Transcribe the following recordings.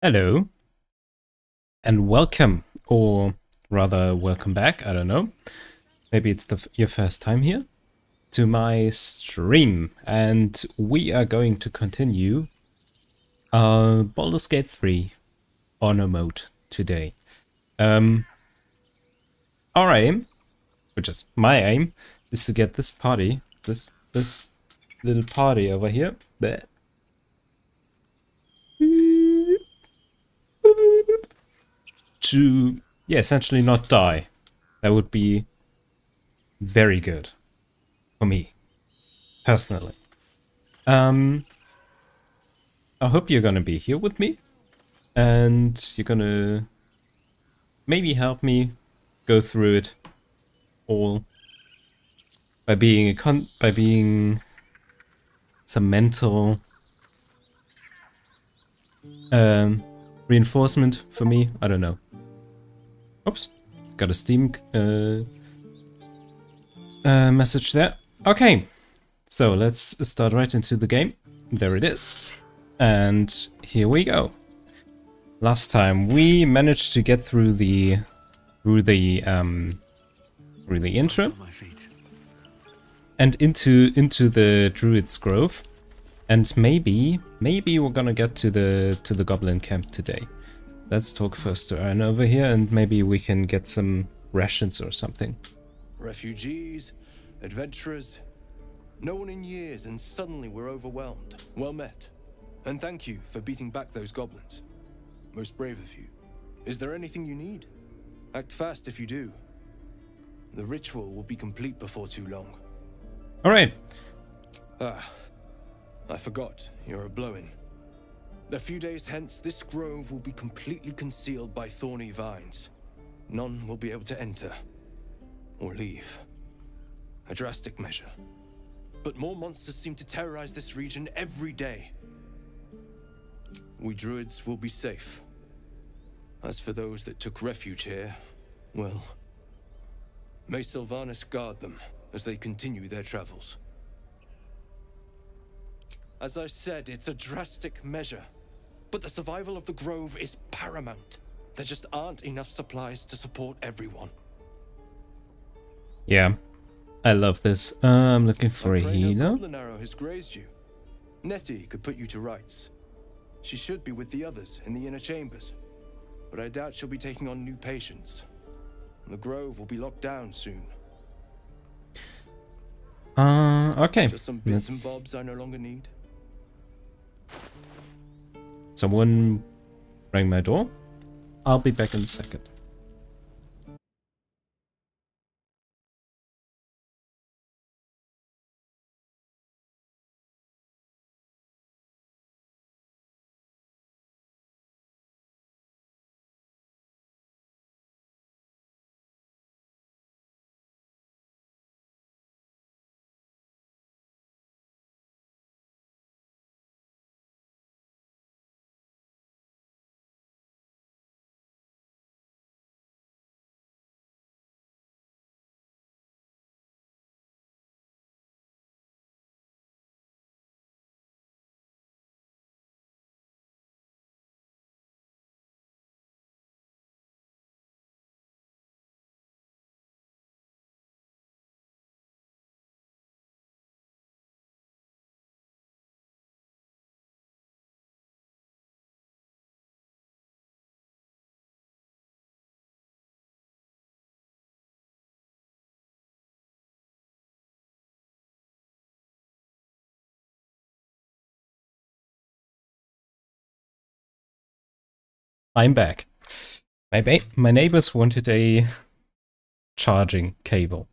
Hello and welcome, or rather welcome back, I don't know. Maybe it's your first time here to my stream, and we are going to continue Baldur's Gate 3 Honor Mode today. Our aim, which is my aim, is to get this party, this little party over here, to, yeah, essentially not die. That would be very good for me, personally. I hope you're gonna be here with me, and you're gonna maybe help me go through it all by being some mental reinforcement for me. I don't know. Oops, got a Steam message there. Okay, so let's start right into the game. There it is, and here we go. Last time we managed to get through the intro and into the Druid's Grove, and maybe we're gonna get to the Goblin camp today. Let's talk first to Aaron over here, and maybe we can get some rations or something. Refugees, adventurers, no one in years, and suddenly we're overwhelmed. Well met. And thank you for beating back those goblins. Most brave of you. Is there anything you need? Act fast if you do. The ritual will be complete before too long. All right. I forgot, you're a blow-in. A few days hence, this grove will be completely concealed by thorny vines. None will be able to enter or leave. A drastic measure. But more monsters seem to terrorize this region every day. We druids will be safe. As for those that took refuge here, well, may Sylvanas guard them as they continue their travels. As I said, it's a drastic measure, but the survival of the grove is paramount. There just aren't enough supplies to support everyone. Yeah, I love this. I'm looking for a healer. Goblin arrow has grazed you. Nettie could put you to rights. She should be with the others in the inner chambers, but I doubt she'll be taking on new patients. The grove will be locked down soon. Okay. Just some bits and bobs I no longer need. Someone rang my door. I'll be back in a second. I'm back. My neighbors wanted a charging cable.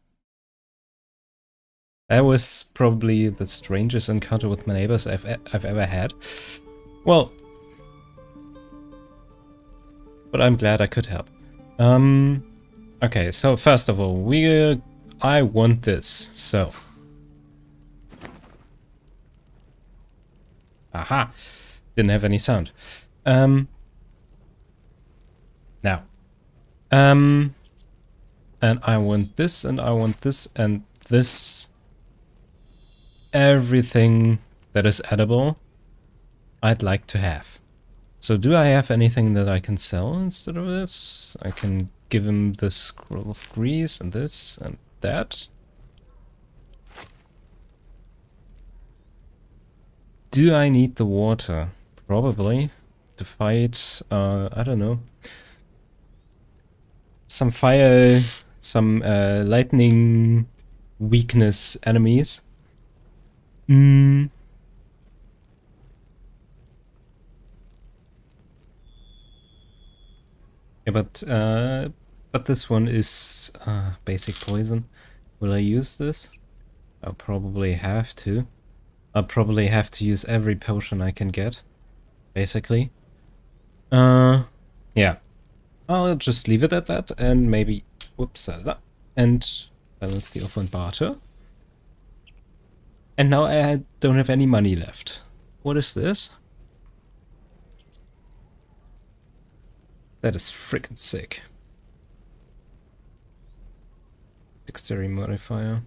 That was probably the strangest encounter with my neighbors I've ever had. Well, but I'm glad I could help. Okay, so first of all, I want this, so. Aha! Didn't have any sound. Now. And I want this, and I want this, and this. Everything that is edible, I'd like to have. So do I have anything that I can sell instead of this? I can give him the scroll of grease and this and that. Do I need the water? Probably. To fight, I don't know. Some fire, some lightning weakness enemies. Yeah, but this one is basic poison. Will I use this? I'll probably have to. I'll probably have to use every potion I can get, basically. Yeah. I'll just leave it at that and maybe, whoops, and balance the offer and barter. And now I don't have any money left. What is this? That is freaking sick. Dexterity modifier.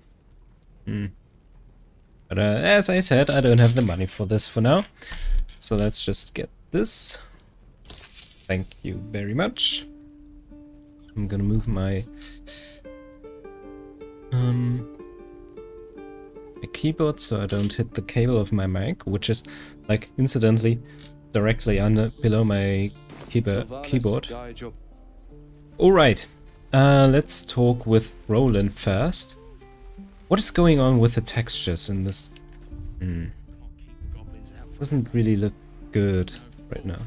But as I said, I don't have the money for this for now. So let's just get this. Thank you very much. I'm gonna move my keyboard so I don't hit the cable of my mic, which is like incidentally directly below my keyboard. Alright, let's talk with Roland first. What is going on with the textures in this? Doesn't really look good right now.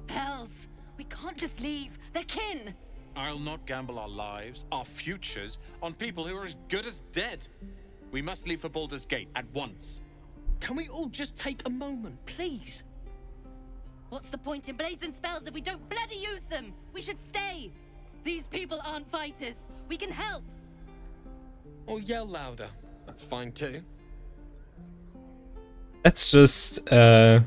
Hells, we can't just leave. They're kin. I'll not gamble our lives, our futures, on people who are as good as dead. We must leave for Baldur's Gate at once. Can we all just take a moment, please? What's the point in blazing spells if we don't bloody use them? We should stay. These people aren't fighters. We can help. Or yell louder. That's fine too. Let's just get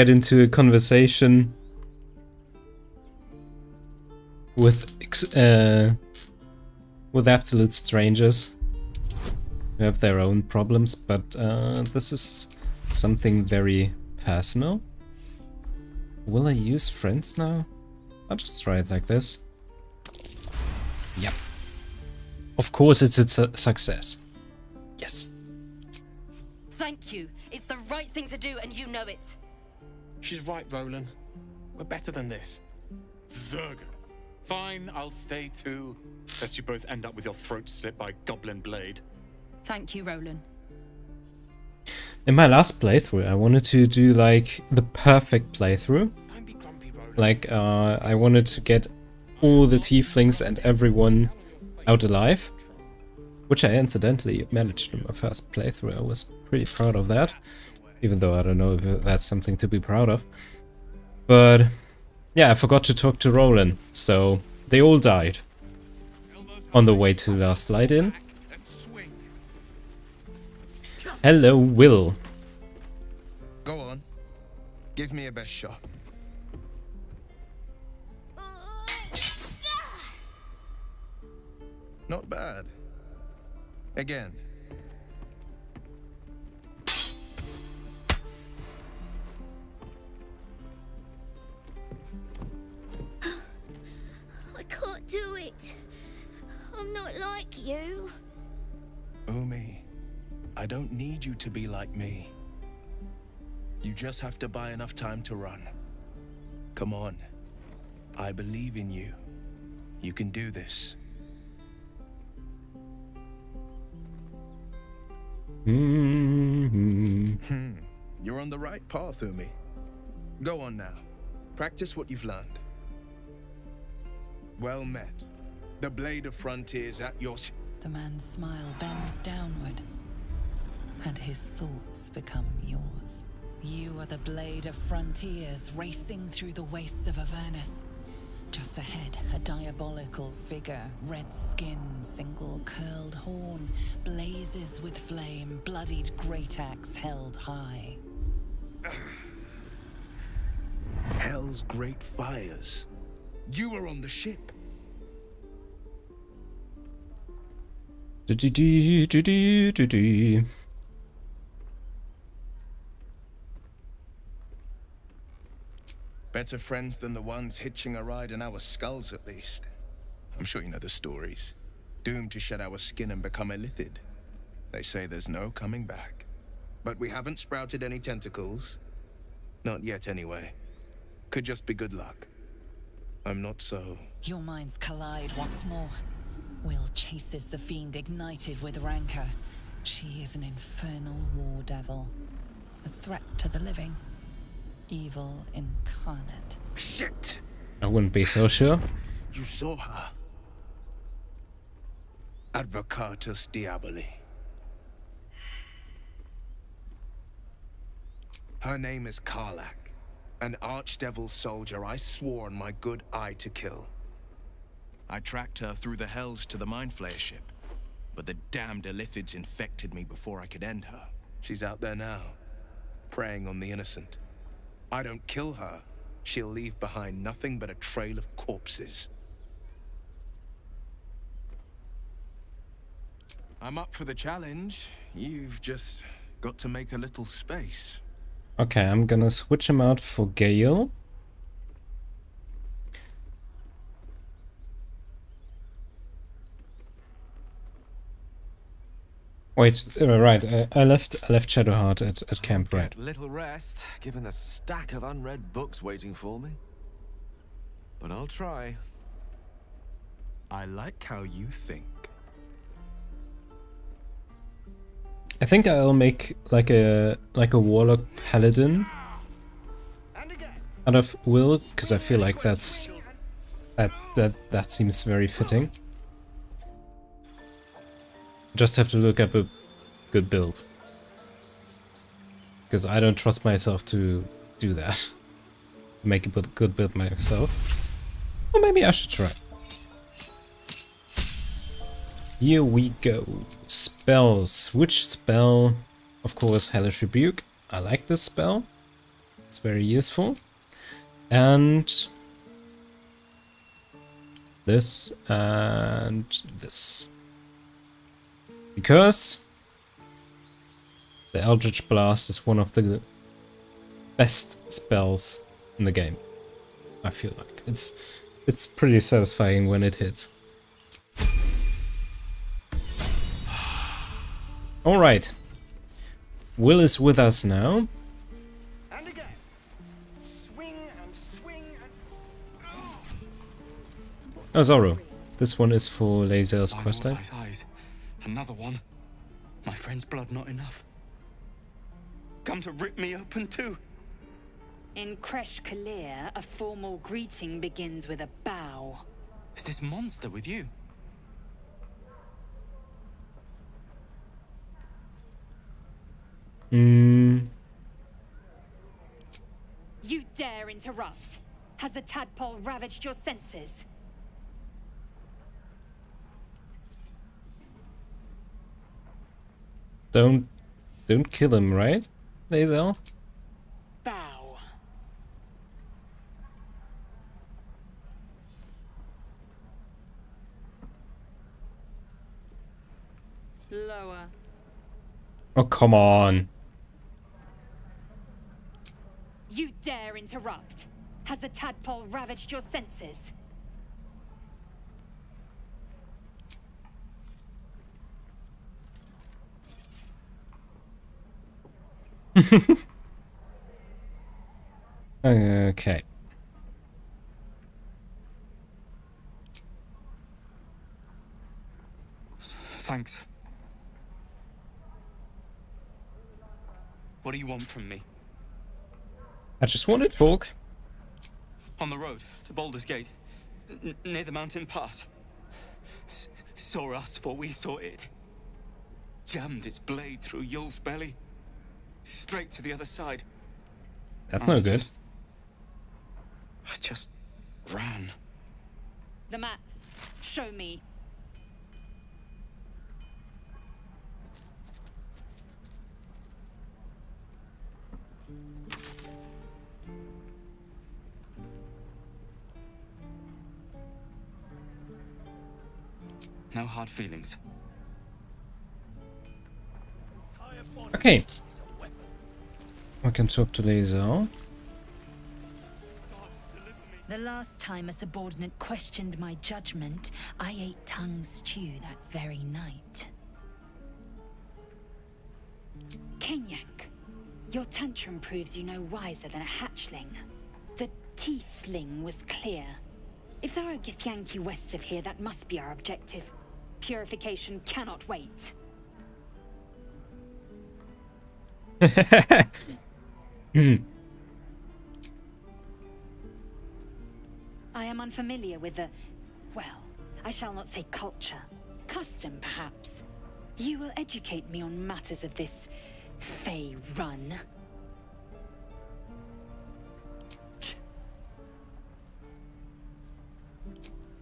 into a conversation with absolute strangers who have their own problems, but this is something very personal. Will I use friends now? I'll just try it like this. Yep. Of course it's a success. Yes. Thank you. It's the right thing to do and you know it. She's right, Roland. We're better than this. Zerg. Fine, I'll stay too. Lest you both end up with your throats slit by Goblin Blade. Thank you, Roland. In my last playthrough, I wanted to do like the perfect playthrough. Don't be grumpy, Roland. Like, I wanted to get all the tieflings and everyone out alive. Which I incidentally managed in my first playthrough. I was pretty proud of that. Even though I don't know if that's something to be proud of. But yeah, I forgot to talk to Roland. So they all died on the way to Last Light Inn. Hello, Will. Go on. Give me a best shot. Not bad. Again. I can't do it. I'm not like you. Umi, I don't need you to be like me. You just have to buy enough time to run. Come on. I believe in you. You can do this. You're on the right path, Umi. Go on now. Practice what you've learned. Well met. The blade of frontiers at your... The man's smile bends downward, and his thoughts become yours. You are the blade of frontiers racing through the wastes of Avernus. Just ahead, a diabolical figure, red skin, single curled horn, blazes with flame, bloodied great axe held high. Hell's great fires. You were on the ship. Better friends than the ones hitching a ride in our skulls, at least. I'm sure you know the stories. Doomed to shed our skin and become illithid. They say there's no coming back. But we haven't sprouted any tentacles. Not yet, anyway. Could just be good luck. I'm not so... Your minds collide once more. Will chases the fiend ignited with rancor. She is an infernal war devil. A threat to the living. Evil incarnate. Shit! I wouldn't be so sure. You saw her. Advocatus Diaboli. Her name is Karlach, an archdevil soldier I swore on my good eye to kill. I tracked her through the hells to the Mind Flayer ship, but the damned Illithids infected me before I could end her. She's out there now, preying on the innocent. I don't kill her, she'll leave behind nothing but a trail of corpses. I'm up for the challenge. You've just got to make a little space. Okay, I'm gonna switch him out for Gale. Wait, right, I left Shadowheart at camp, right? Little rest, given the stack of unread books waiting for me. But I'll try. I like how you think. I think I'll make like a warlock paladin out of Will, because I feel like that seems very fitting. Just have to look up a good build, because I don't trust myself to do that. Make a good build myself. Or maybe I should try. Here we go. Spells. Which spell? Of course, Hellish Rebuke. I like this spell. It's very useful. And this and this. Because the Eldritch Blast is one of the best spells in the game. I feel like it's pretty satisfying when it hits. All right, Will is with us now. And again. Swing and swing and... Oh, Zorro. This one is for Lae'zel's questline. Eyes. Another one. My friend's blood not enough. Come to rip me open too. In Kresh Kalir, a formal greeting begins with a bow. Is this monster with you? You dare interrupt? Has the tadpole ravaged your senses? Don't kill him, right, Lae'zel? Bow. Lower. Oh, come on. You dare interrupt? Has the tadpole ravaged your senses? Okay. Thanks. What do you want from me? I just want to talk. On the road to Baldur's Gate, near the mountain pass. Saw us for we saw it. Jammed its blade through Yul's belly. Straight to the other side. That's no good. I just ran. The map. Show me. No hard feelings. Okay. I can talk to Laser. The last time a subordinate questioned my judgment, I ate tongue stew that very night. Kenyak, your tantrum proves you no wiser than a hatchling. The tiefling was clear. If there are Githyanki west of here, that must be our objective. Purification cannot wait. I am unfamiliar with the, well, I shall not say culture. Custom, perhaps. You will educate me on matters of this Fey run.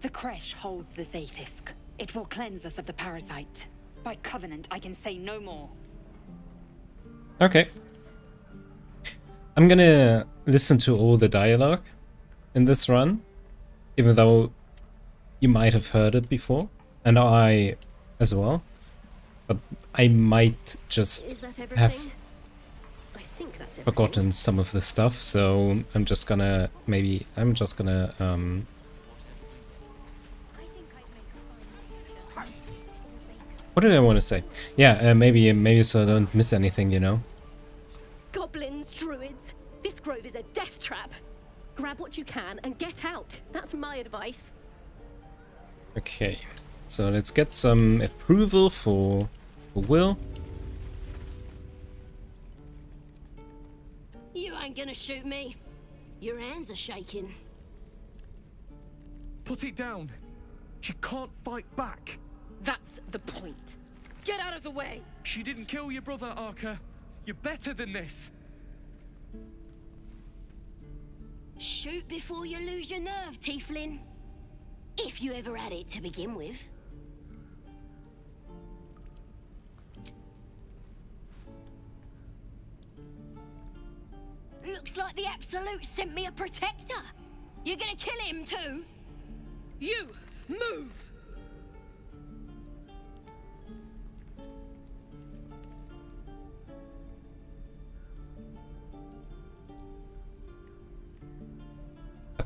The creche holds the Zaithisk. It will cleanse us of the parasite. By covenant, I can say no more. Okay. I'm gonna listen to all the dialogue in this run, even though you might have heard it before, and I as well. But I might just have forgotten some of the stuff, so I'm just gonna what did I want to say? Yeah, maybe so I don't miss anything, you know. Goblins, druids, this grove is a death trap. Grab what you can and get out. That's my advice. Okay, so let's get some approval for Will. You ain't gonna shoot me. Your hands are shaking. Put it down. She can't fight back. That's the point. Get out of the way. She didn't kill your brother, Arca. You're better than this. Shoot before you lose your nerve, Tiefling. If you ever had it to begin with. Looks like the Absolute sent me a protector. You're gonna kill him too? You, move!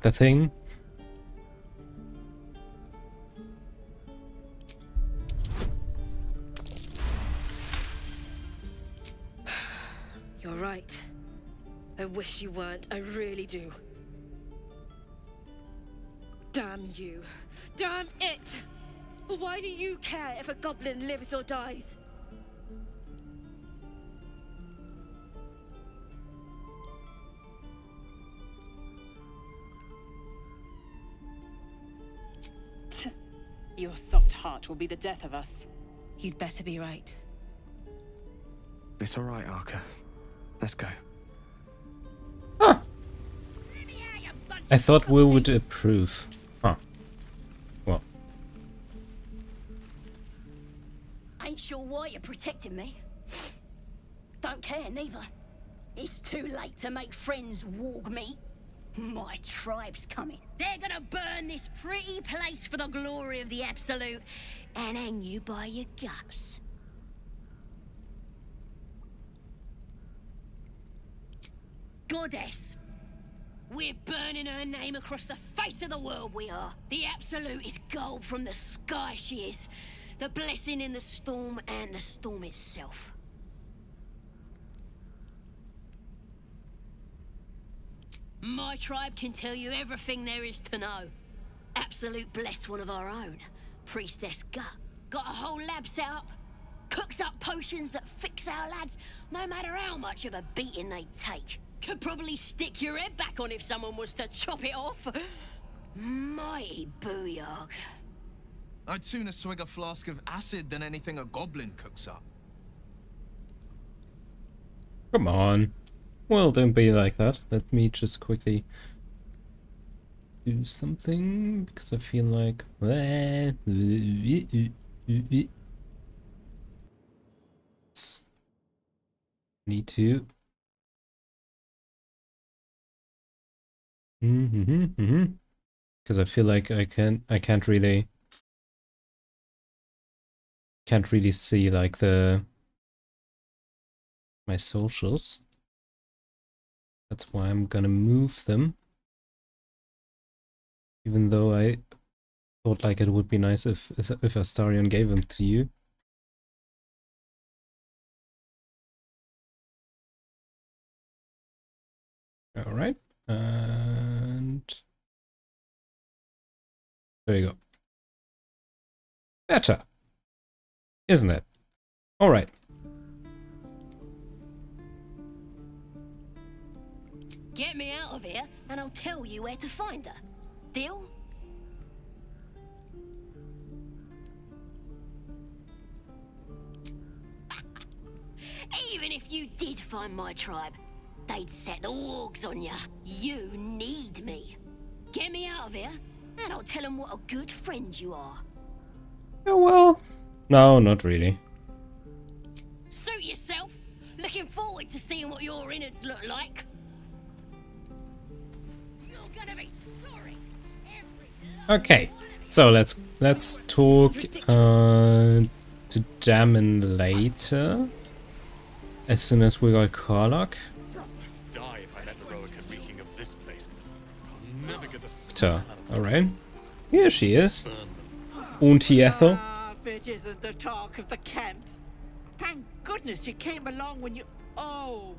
The thing. You're right. I wish you weren't. I really do. Damn you. Damn it! Why do you care if a goblin lives or dies? Your soft heart will be the death of us. You'd better be right. It's all right, Arca. Let's go. Huh. I thought Will would approve. Huh. Well. Ain't sure why you're protecting me. Don't care, neither. It's too late to make friends, warg meat. My tribe's coming. They're gonna burn this pretty place for the glory of the Absolute and hang you by your guts. Goddess. We're burning her name across the face of the world, we are. The Absolute is gold from the sky, she is. The blessing in the storm and the storm itself. My tribe can tell you everything there is to know. Absolute bless one of our own. Priestess Gut. Got a whole lab set up. Cooks up potions that fix our lads, no matter how much of a beating they take. Could probably stick your head back on if someone was to chop it off. Mighty booyog. I'd sooner swig a flask of acid than anything a goblin cooks up. Come on. Well, don't be like that. Let me just quickly do something because I feel like need to. Because I feel like I can't really can't really see like my socials. That's why I'm gonna move them. Even though I thought like it would be nice if Astarion gave them to you. All right, and there you go. Better, isn't it? All right. Get me out of here, and I'll tell you where to find her. Deal? Even if you did find my tribe, they'd set the wargs on you. You need me. Get me out of here, and I'll tell them what a good friend you are. Oh, well. No, not really. Suit yourself. Looking forward to seeing what your innards look like. You're gonna be sorry. Okay, so let's talk to Damon later. As soon as we got Karlach. Die if I let the Roican reeking of this place. I'll never get the So, alright. Here she is. Auntie Ethel. If it isn't the talk of the camp. Thank goodness you came along when you... Oh!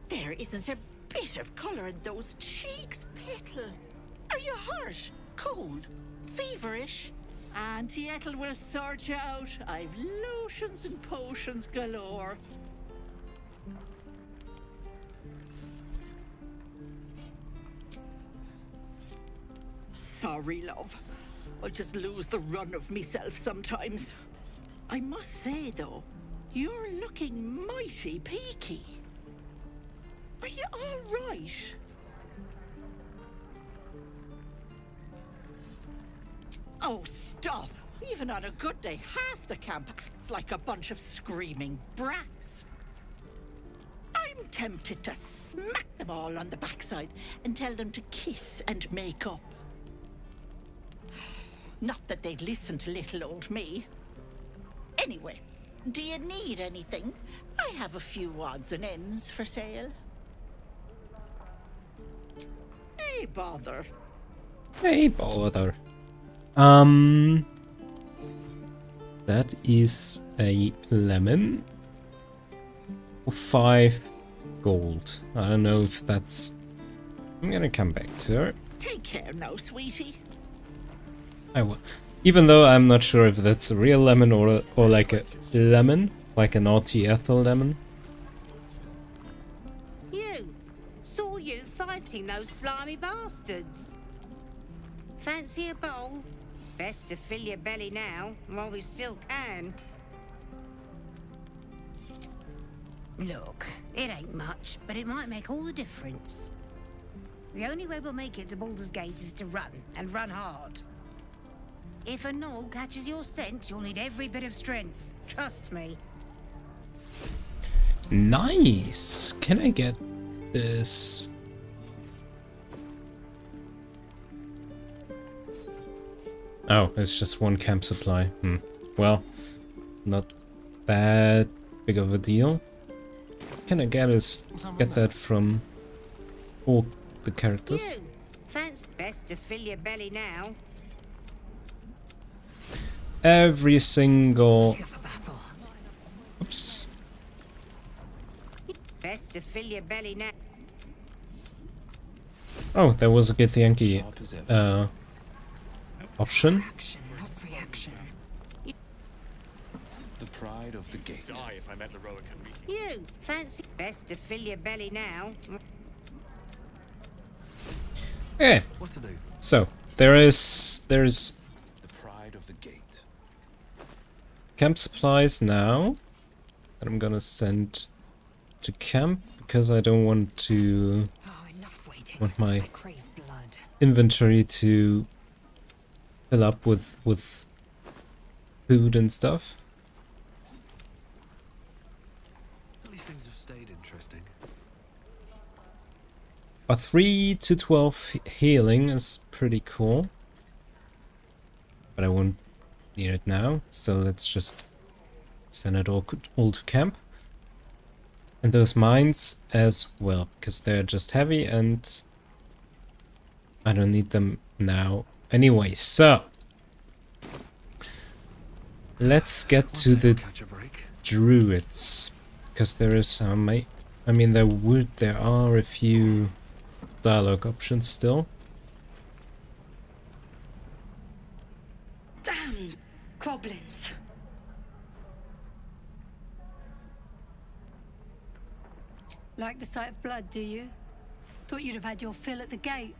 There isn't a bit of colour in those cheeks, Petal. Are you hurt? Cold? Feverish? Auntie Ethel will sort you out. I've lotions and potions galore. Sorry, love. I'll just lose the run of myself sometimes. I must say, though, you're looking mighty peaky. Are you all right? Oh, stop! Even on a good day, half the camp acts like a bunch of screaming brats. I'm tempted to smack them all on the backside and tell them to kiss and make up. Not that they'd listen to little old me. Anyway, do you need anything? I have a few odds and ends for sale. Hey, bother. Hey, bother. That is a lemon for 5 gold. I don't know if that's... I'm gonna come back to her. Take care now, sweetie. I will. Even though I'm not sure if that's a real lemon or like a lemon, like an Auntie Ethel lemon. You! Saw you fighting those slimy bastards. Fancy a bowl? Best to fill your belly now, while we still can. Look, it ain't much, but it might make all the difference. The only way we'll make it to Baldur's Gate is to run, and run hard. If a gnoll catches your scent, you'll need every bit of strength. Trust me. Nice! Can I get this? Oh, it's just 1 camp supply. Well, not that big of a deal. Can I get that from all the characters? You! Fancy best to fill your belly now. Every single... Oops. Best to fill your belly now. Oh, there was a Githyanki option. The pride of the gate. Die if I met the Roican reeking. You! Fancy best to fill your belly now. Okay. What to do? So, there's The pride of the gate. camp supplies now that I'm gonna send to camp because I don't want to want my inventory to fill up with food and stuff. At least things have stayed interesting. A 3 to 12 healing is pretty cool, but I won't need it now, so let's just send it all to camp. And those mines as well, because they're just heavy and I don't need them now anyway. So let's get to the druids, because there is I mean there are a few dialogue options still. Damn goblins! Like the sight of blood, do you? Thought you'd have had your fill at the gate.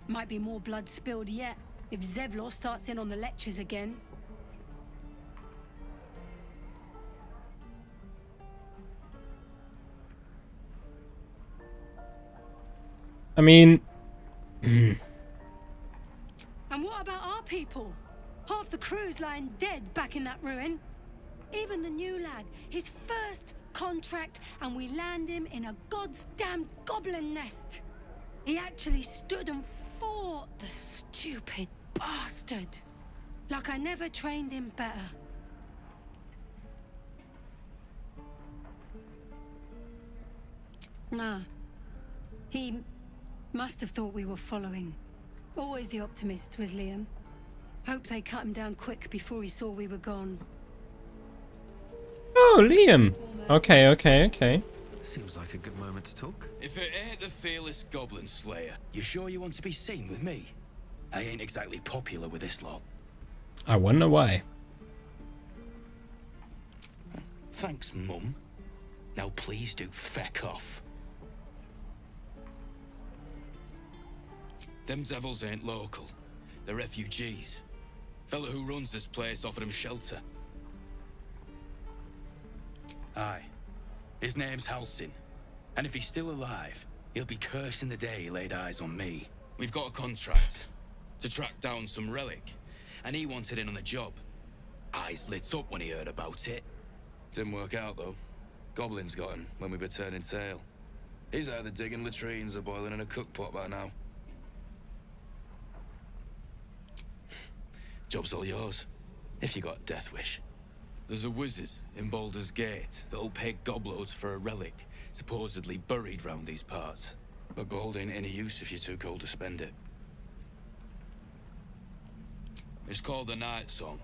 Might be more blood spilled yet, if Zevlor starts in on the lectures again. I mean... And what about our people? Half the crew's lying dead back in that ruin. Even the new lad, his first contract, and we land him in a god's damned goblin nest. He actually stood and fought, the stupid bastard. Like I never trained him better. Nah. He must have thought we were following. Always the optimist was Liam. Hope they cut him down quick before he saw we were gone. Oh, Liam! Okay. Seems like a good moment to talk. If it ain't the fearless goblin slayer, you sure you want to be seen with me? I ain't exactly popular with this lot. I wonder why. Thanks, Mum. Now please do feck off. Them devils ain't local. They're refugees. Fella who runs this place offered them shelter. Aye. His name's Halsin. And if he's still alive, he'll be cursing the day he laid eyes on me. We've got a contract to track down some relic, and he wanted in on the job. Eyes lit up when he heard about it. Didn't work out, though. Goblins got him when we were turning tail. He's either digging latrines or boiling in a cookpot by now. Job's all yours, if you got a death wish. There's a wizard in Baldur's Gate that'll pay gobloads for a relic supposedly buried round these parts. But gold ain't any use if you're too cold to spend it. It's called the Night Song.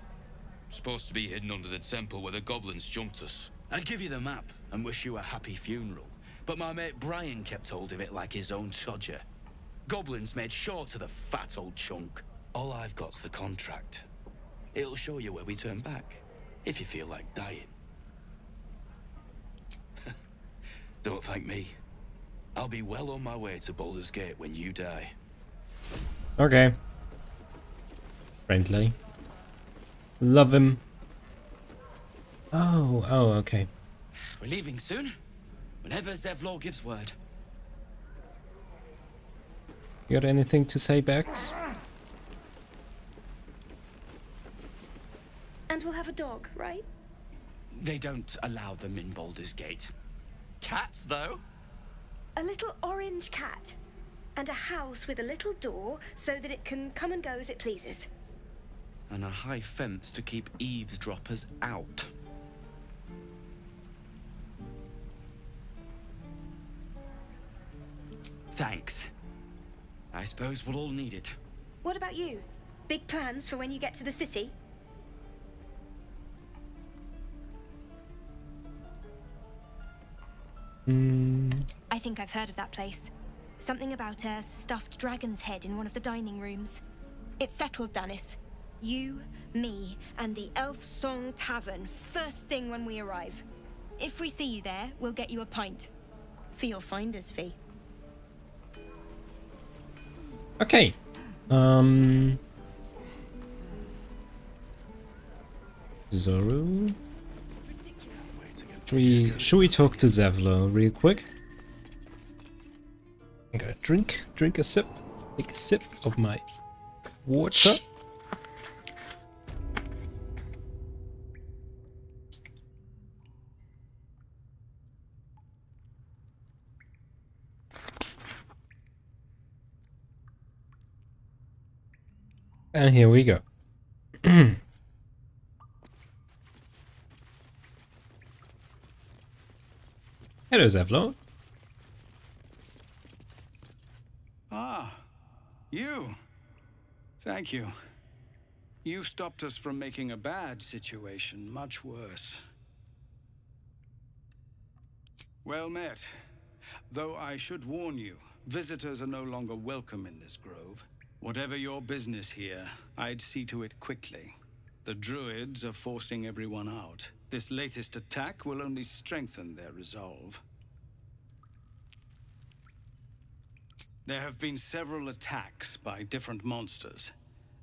Supposed to be hidden under the temple where the goblins jumped us. I'd give you the map and wish you a happy funeral, but my mate Brian kept hold of it like his own Todger. Goblins made sure to the fat old chunk. All I've got's the contract. It'll show you where we turn back, if you feel like dying. Don't thank me. I'll be well on my way to Baldur's Gate when you die. Okay. Friendly. Love him. Oh, okay. We're leaving soon. Whenever Zevlor gives word. You got anything to say, Bex? And we'll have a dog, right? They don't allow them in Baldur's Gate. Cats, though? A little orange cat. And a house with a little door so that it can come and go as it pleases. And a high fence to keep eavesdroppers out. Thanks. I suppose we'll all need it. What about you? Big plans for when you get to the city? I think I've heard of that place. Something about a stuffed dragon's head in one of the dining rooms. It's settled, Dennis. You, me, and the Elf Song Tavern first thing when we arrive. If we see you there, we'll get you a pint. For your finder's fee. Okay. Zoru. Should we talk to Zevlor real quick? I'm gonna drink a sip. Take a sip of my water. And here we go. Hello, Zevlor. Ah, you. Thank you. You stopped us from making a bad situation much worse. Well met. Though I should warn you, visitors are no longer welcome in this grove. Whatever your business here, I'd see to it quickly. The druids are forcing everyone out. This latest attack will only strengthen their resolve. There have been several attacks by different monsters.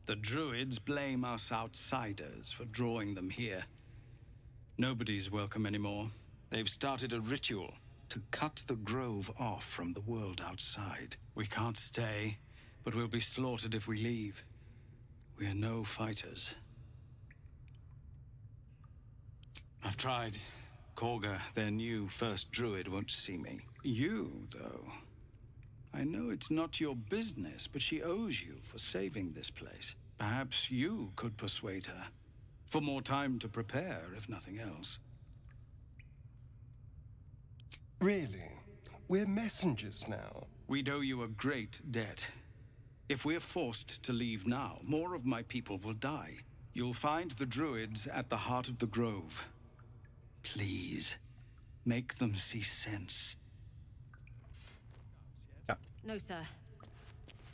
The druids blame us outsiders for drawing them here. Nobody's welcome anymore. They've started a ritual to cut the grove off from the world outside. We can't stay, but we'll be slaughtered if we leave. We're no fighters. I've tried. Korga, their new first druid, won't see me. You, though. I know it's not your business, but she owes you for saving this place. Perhaps you could persuade her. For more time to prepare, if nothing else. Really? We're messengers now. We'd owe you a great debt. If we're forced to leave now, more of my people will die. You'll find the druids at the heart of the grove. Please, make them see sense. No, sir.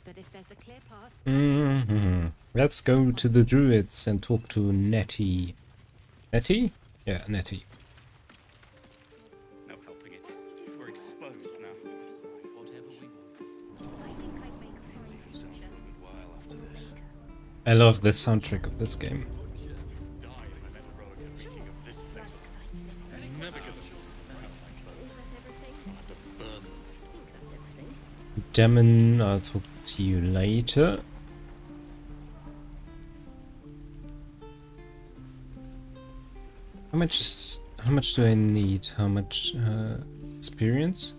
But if there's a clear path... Let's go to the druids and talk to Nettie. Nettie? Yeah, Nettie. No helping it. We're exposed now. Whatever we want. I love the soundtrack of this game. Demon, I'll talk to you later. How much do I need? How much experience?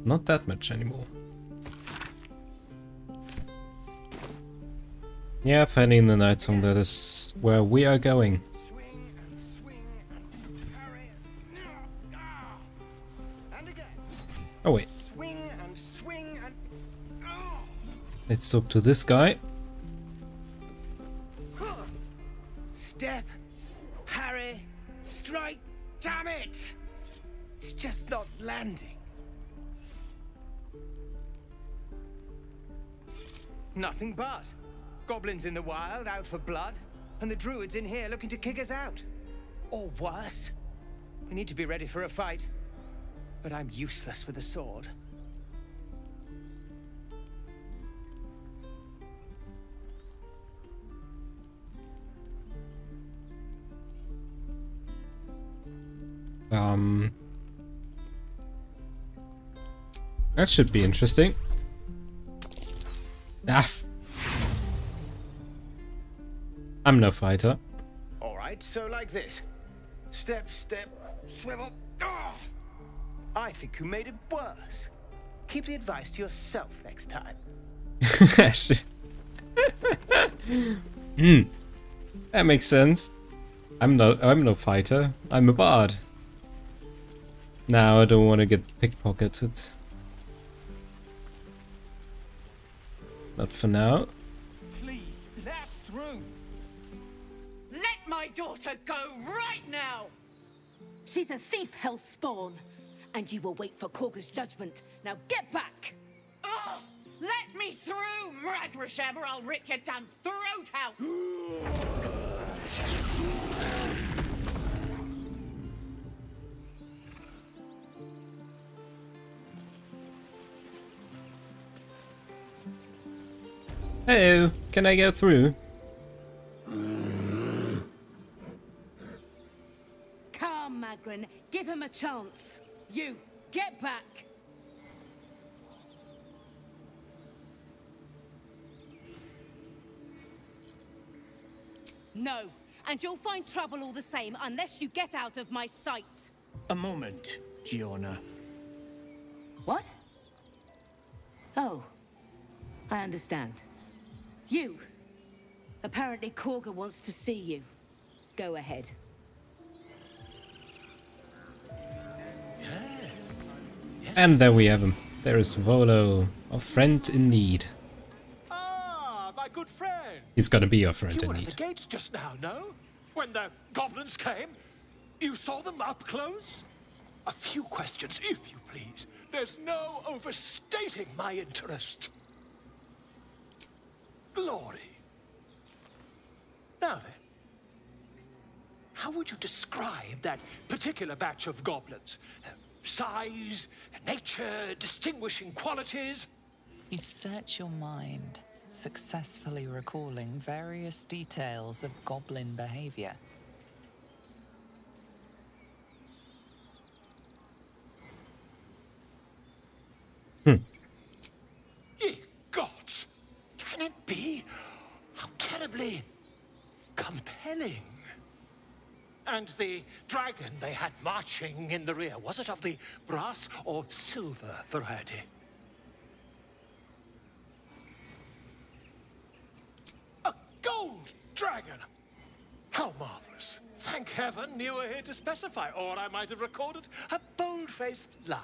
Not that much anymore. Yeah, finding the night song, that is where we are going. Oh wait. Let's talk to this guy. Step, parry, strike, damn it! It's just not landing. Nothing but. Goblins in the wild, out for blood, and the druids in here looking to kick us out. Or worse. We need to be ready for a fight. But I'm useless with a sword. That should be interesting. Ah. I'm no fighter. All right, so like this. Step, step, swivel. Ah! I think you made it worse. Keep the advice to yourself next time. That makes sense. I'm no fighter. I'm a bard. Now I don't want to get pickpocketed. Not for now. Please, let us through. Let my daughter go right now. She's a thief, hellspawn. And you will wait for Korga's judgment. Now get back! Oh, let me through, Ragrasham, or I'll rip your damn throat out! Hello, can I go through? Come, Magrin, give him a chance. You, get back! No, and you'll find trouble all the same unless you get out of my sight. A moment, Giona. What? Oh, I understand. You. Apparently Korga wants to see you. Go ahead. And there we have him. There is Volo, our friend in need. Ah, my good friend. He's gonna be our friend You in were at need. the gates just now, no? When the goblins came? You saw them up close? A few questions, if you please. There's no overstating my interest. Glory. Now then, how would you describe that particular batch of goblins? Size, nature, distinguishing qualities? You search your mind, successfully recalling various details of goblin behavior. Ye gods! Can it be? How terribly compelling. And the dragon they had marching in the rear, was it of the brass or silver variety? A gold dragon! How marvelous. Thank heaven you were here to specify, or I might have recorded a bold-faced lie.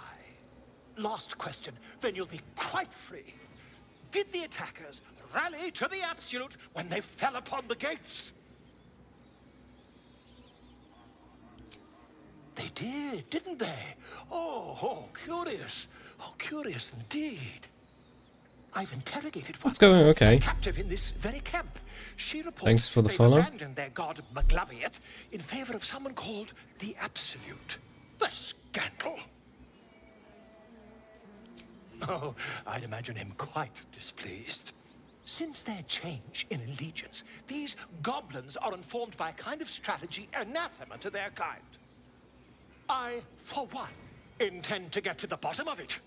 Last question, then you'll be quite free. Did the attackers rally to the absolute when they fell upon the gates? They did, didn't they? Oh, curious. Oh, curious indeed. I've interrogated one It's going okay. captive in this very camp. She reports Thanks for the they've follow. abandoned their god Maglabiet in favor of someone called the Absolute. The scandal. Oh, I'd imagine him quite displeased. Since their change in allegiance, these goblins are informed by a kind of strategy anathema to their kind. I, for one, intend to get to the bottom of it.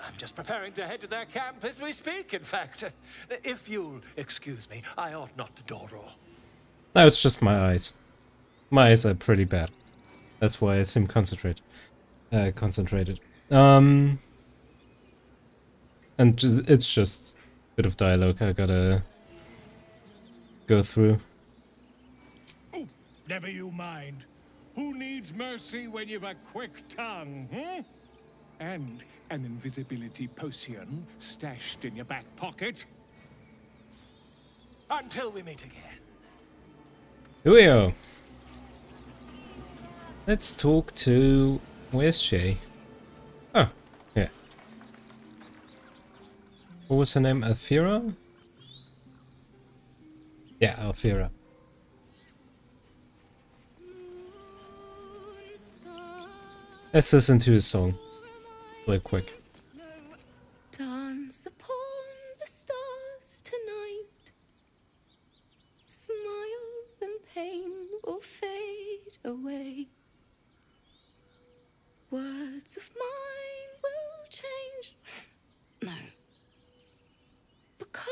I'm just preparing to head to their camp as we speak, in fact. If you'll excuse me, I ought not to door roll. No, it's just my eyes. My eyes are pretty bad. That's why I seem concentrated. And it's just a bit of dialogue I gotta go through. Oh, never you mind. Who needs mercy when you've a quick tongue, hmm? And an invisibility potion stashed in your back pocket? Until we meet again. Here we go. Let's talk to... Where's Shay? Oh, yeah. What was her name? Alfira? Yeah, Alfira. Let's listen to his song. Real quick. Dance upon the stars tonight. Smile and pain will fade away. Words of mine will change. No. Become.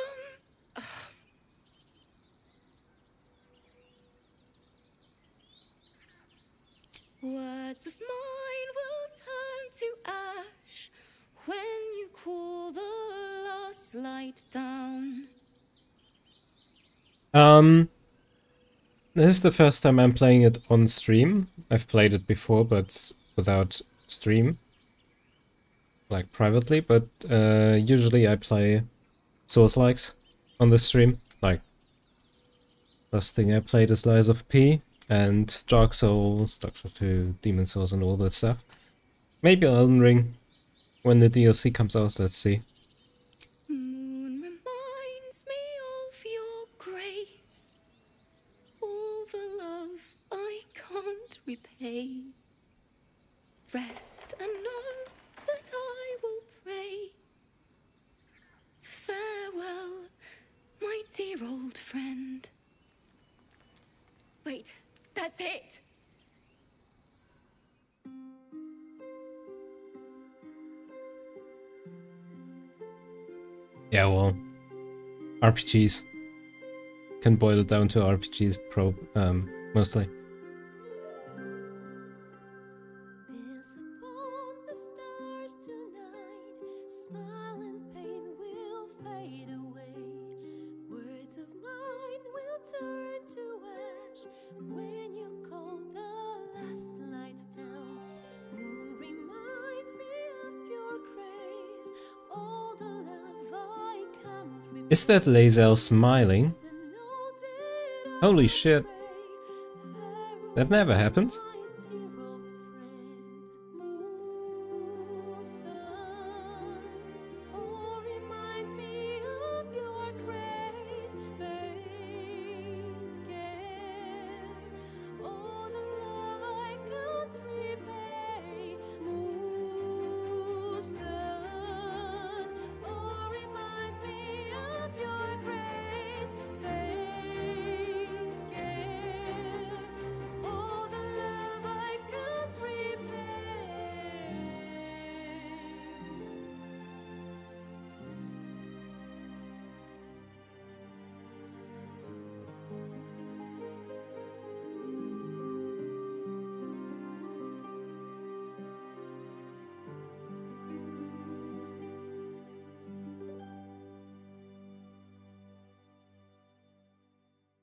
Words of mine will turn to ash when you cool the last light down. This is the first time I'm playing it on stream. I've played it before, but without stream. Like privately, but usually I play Souls-likes on the stream. Like, last thing I played is Lies of P and Dark Souls 2, Demon Souls and all that stuff. Maybe Elden Ring when the DLC comes out, let's see. Moon reminds me of your grace, all the love I can't repay. Rest and know that I will pray. Farewell, my dear old friend. Wait, that's it! Yeah, well, RPGs. Can boil it down to RPGs mostly. When you call the last light down, moon reminds me of your Is that Lae'zel smiling? Holy shit. That never happens.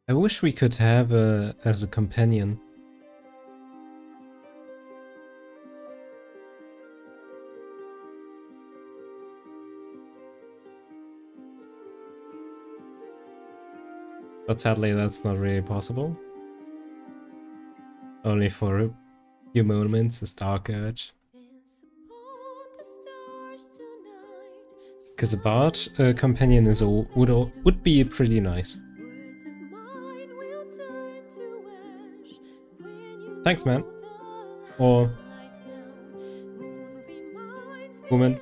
I wish we could have her as a companion. But sadly that's not really possible. Only for a few moments as Dark Urge. Because a bard companion is would be pretty nice. Thanks, man. Or woman.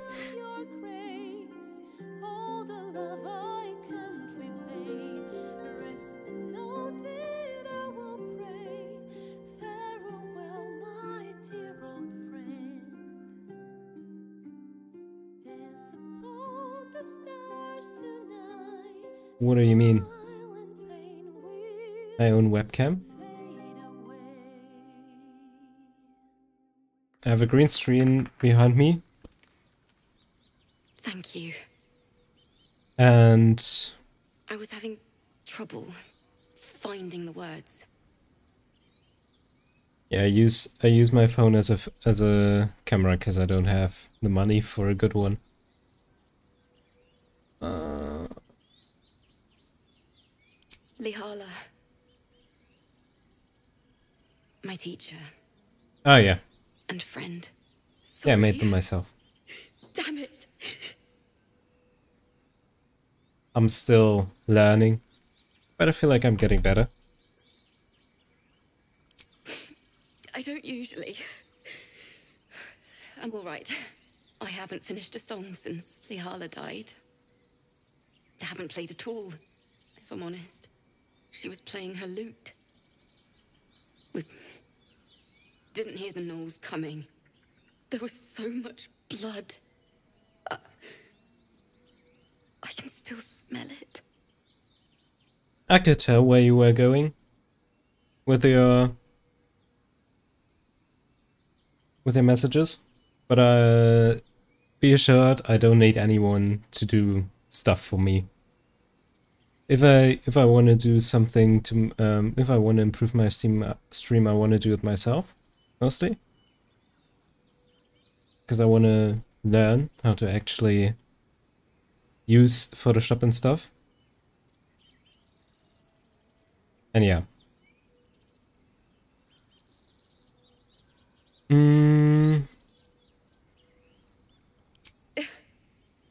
What do you mean? My own webcam? I have a green screen behind me. Thank you. And I was having trouble finding the words. yeah, I use my phone as a camera because I don't have the money for a good one. Lihala. My teacher. Oh yeah. And friend. Yeah, I made them myself. Damn it. I'm still learning, but I feel like I'm getting better. I don't usually. I'm alright. I haven't finished a song since Lihala died. I haven't played at all, if I'm honest. She was playing her lute. We didn't hear the gnolls coming. There was so much blood. I can still smell it. I could tell where you were going with your messages, but be assured I don't need anyone to do stuff for me. If I want to do something to if I want to improve my stream, I want to do it myself mostly, because I want to learn how to actually use Photoshop and stuff. And yeah.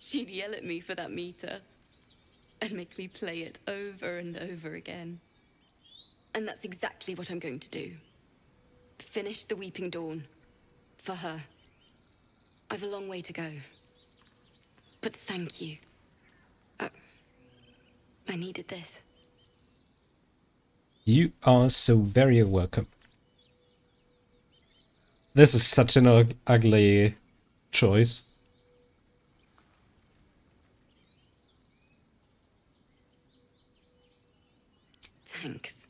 She'd yell at me for that meter and make me play it over and over again. And that's exactly what I'm going to do. Finish the Weeping Dawn. For her. I've a long way to go. But thank you. I needed this. You are so very welcome. This is such an ugly choice. Thanks.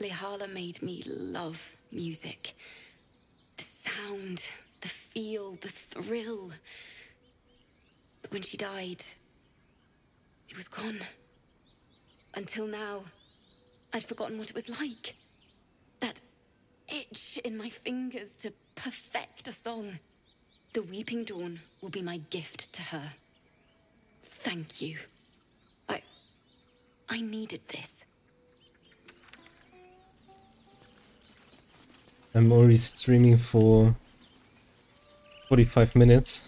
Lihala made me love music. The sound, the feel, the thrill. But when she died, it was gone. Until now, I'd forgotten what it was like. That itch in my fingers to perfect a song. The Weeping Dawn will be my gift to her. Thank you. I needed this. I'm already streaming for 45 minutes.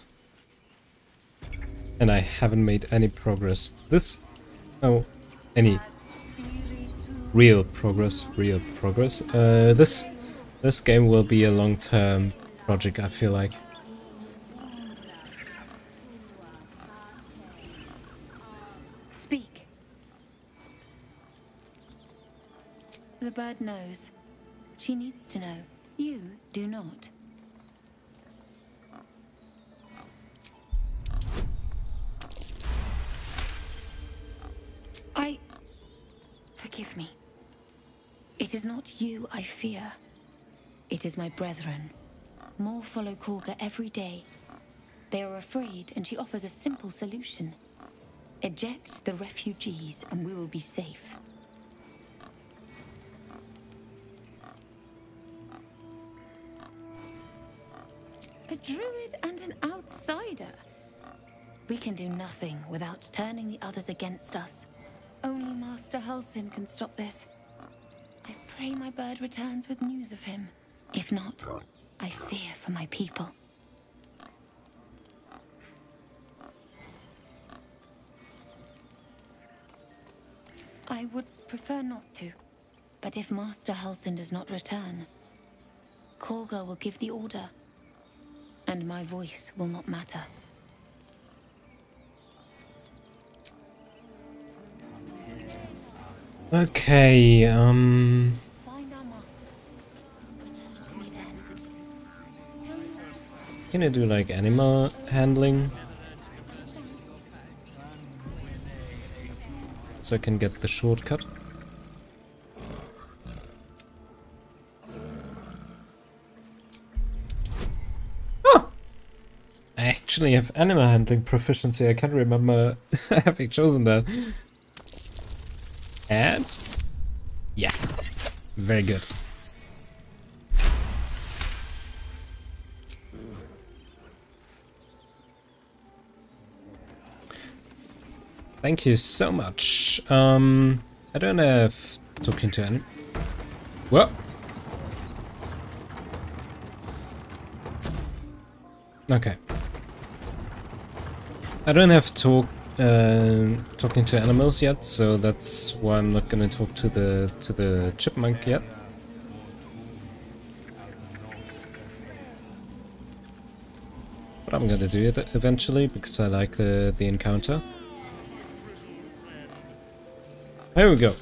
And I haven't made any progress. Any real progress. This game will be a long-term project, I feel like. Speak. The bird knows. She needs to know. You do not. Forgive me. It is not you I fear. It is my brethren. More follow Korga every day. They are afraid, and she offers a simple solution. Eject the refugees, and we will be safe. A druid and an outsider. We can do nothing without turning the others against us. Only Master Halsin can stop this. I pray my bird returns with news of him. If not, I fear for my people. I would prefer not to. But if Master Halsin does not return, Korga will give the order. And my voice will not matter. Okay, can I do like animal handling? So I can get the shortcut. Oh! I actually have animal handling proficiency. I can't remember having chosen that. And yes, very good. Thank you so much. I don't have talking to any. What? Okay. I don't have talking to animals yet, so that's why I'm not gonna talk to the chipmunk yet. But I'm gonna do it eventually because I like the encounter. Here we go.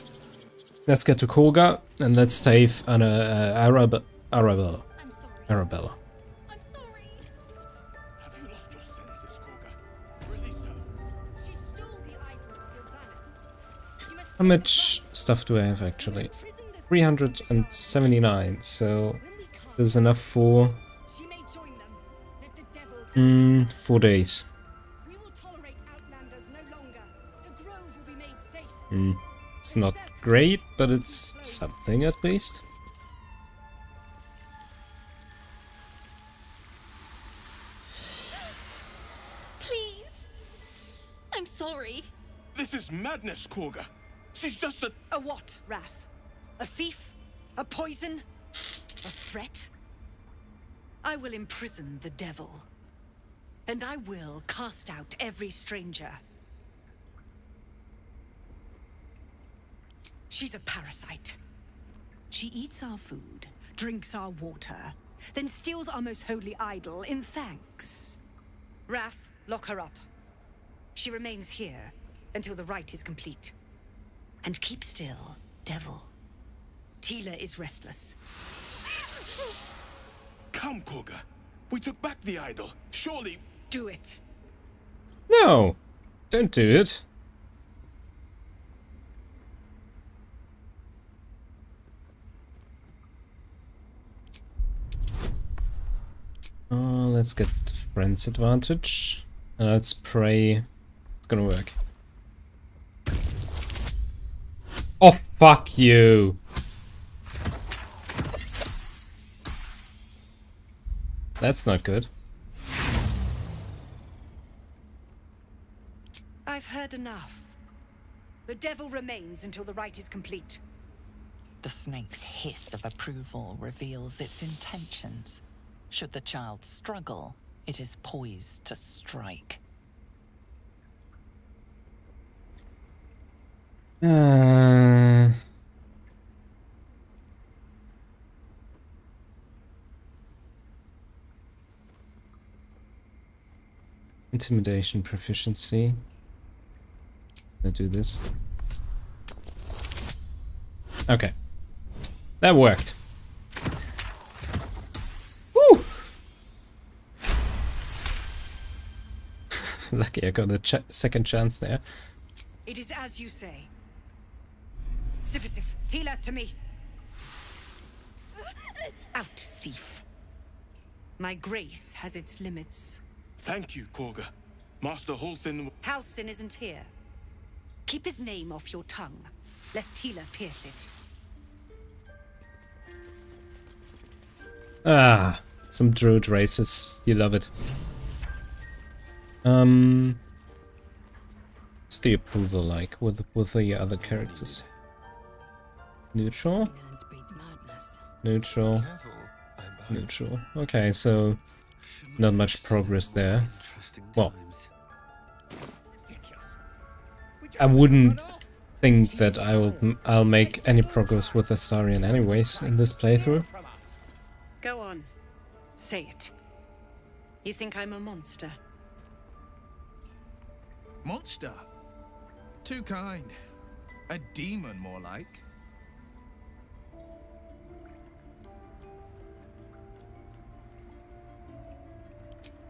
Let's get to Korga and let's save an Arabella. Arabella. How much stuff do I have actually? 379, so there's enough for 4 days. It's not great, but it's something at least. Please. I'm sorry. This is madness, Korga. She's just a... A what, Wrath? A thief? A poison? A threat? I will imprison the devil. And I will cast out every stranger. She's a parasite. She eats our food, drinks our water, then steals our most holy idol in thanks. Wrath, lock her up. She remains here until the rite is complete. And keep still, devil. Tila is restless. Come, Korga. We took back the idol. Surely... Do it. No! Don't do it. Let's get friend's advantage. And let's pray it's gonna work. Oh, fuck you! That's not good. I've heard enough. The devil remains until the rite is complete. The snake's hiss of approval reveals its intentions. Should the child struggle, it is poised to strike. Intimidation proficiency. I do this. Okay. That worked. Woo! Lucky I got a second chance there. It is as you say. Sif, Tila, to me. Out, thief. My grace has its limits. Thank you, Korga. Master Halsin... Halsin isn't here. Keep his name off your tongue, lest Tila pierce it. Ah, some druid races. You love it. What's the approval like with the other characters? Neutral? Neutral. Neutral. Okay, so not much progress there. Well, I wouldn't think that I'll make any progress with Astarion anyways in this playthrough. Go on. Say it. You think I'm a monster? Monster? Too kind. A demon, more like.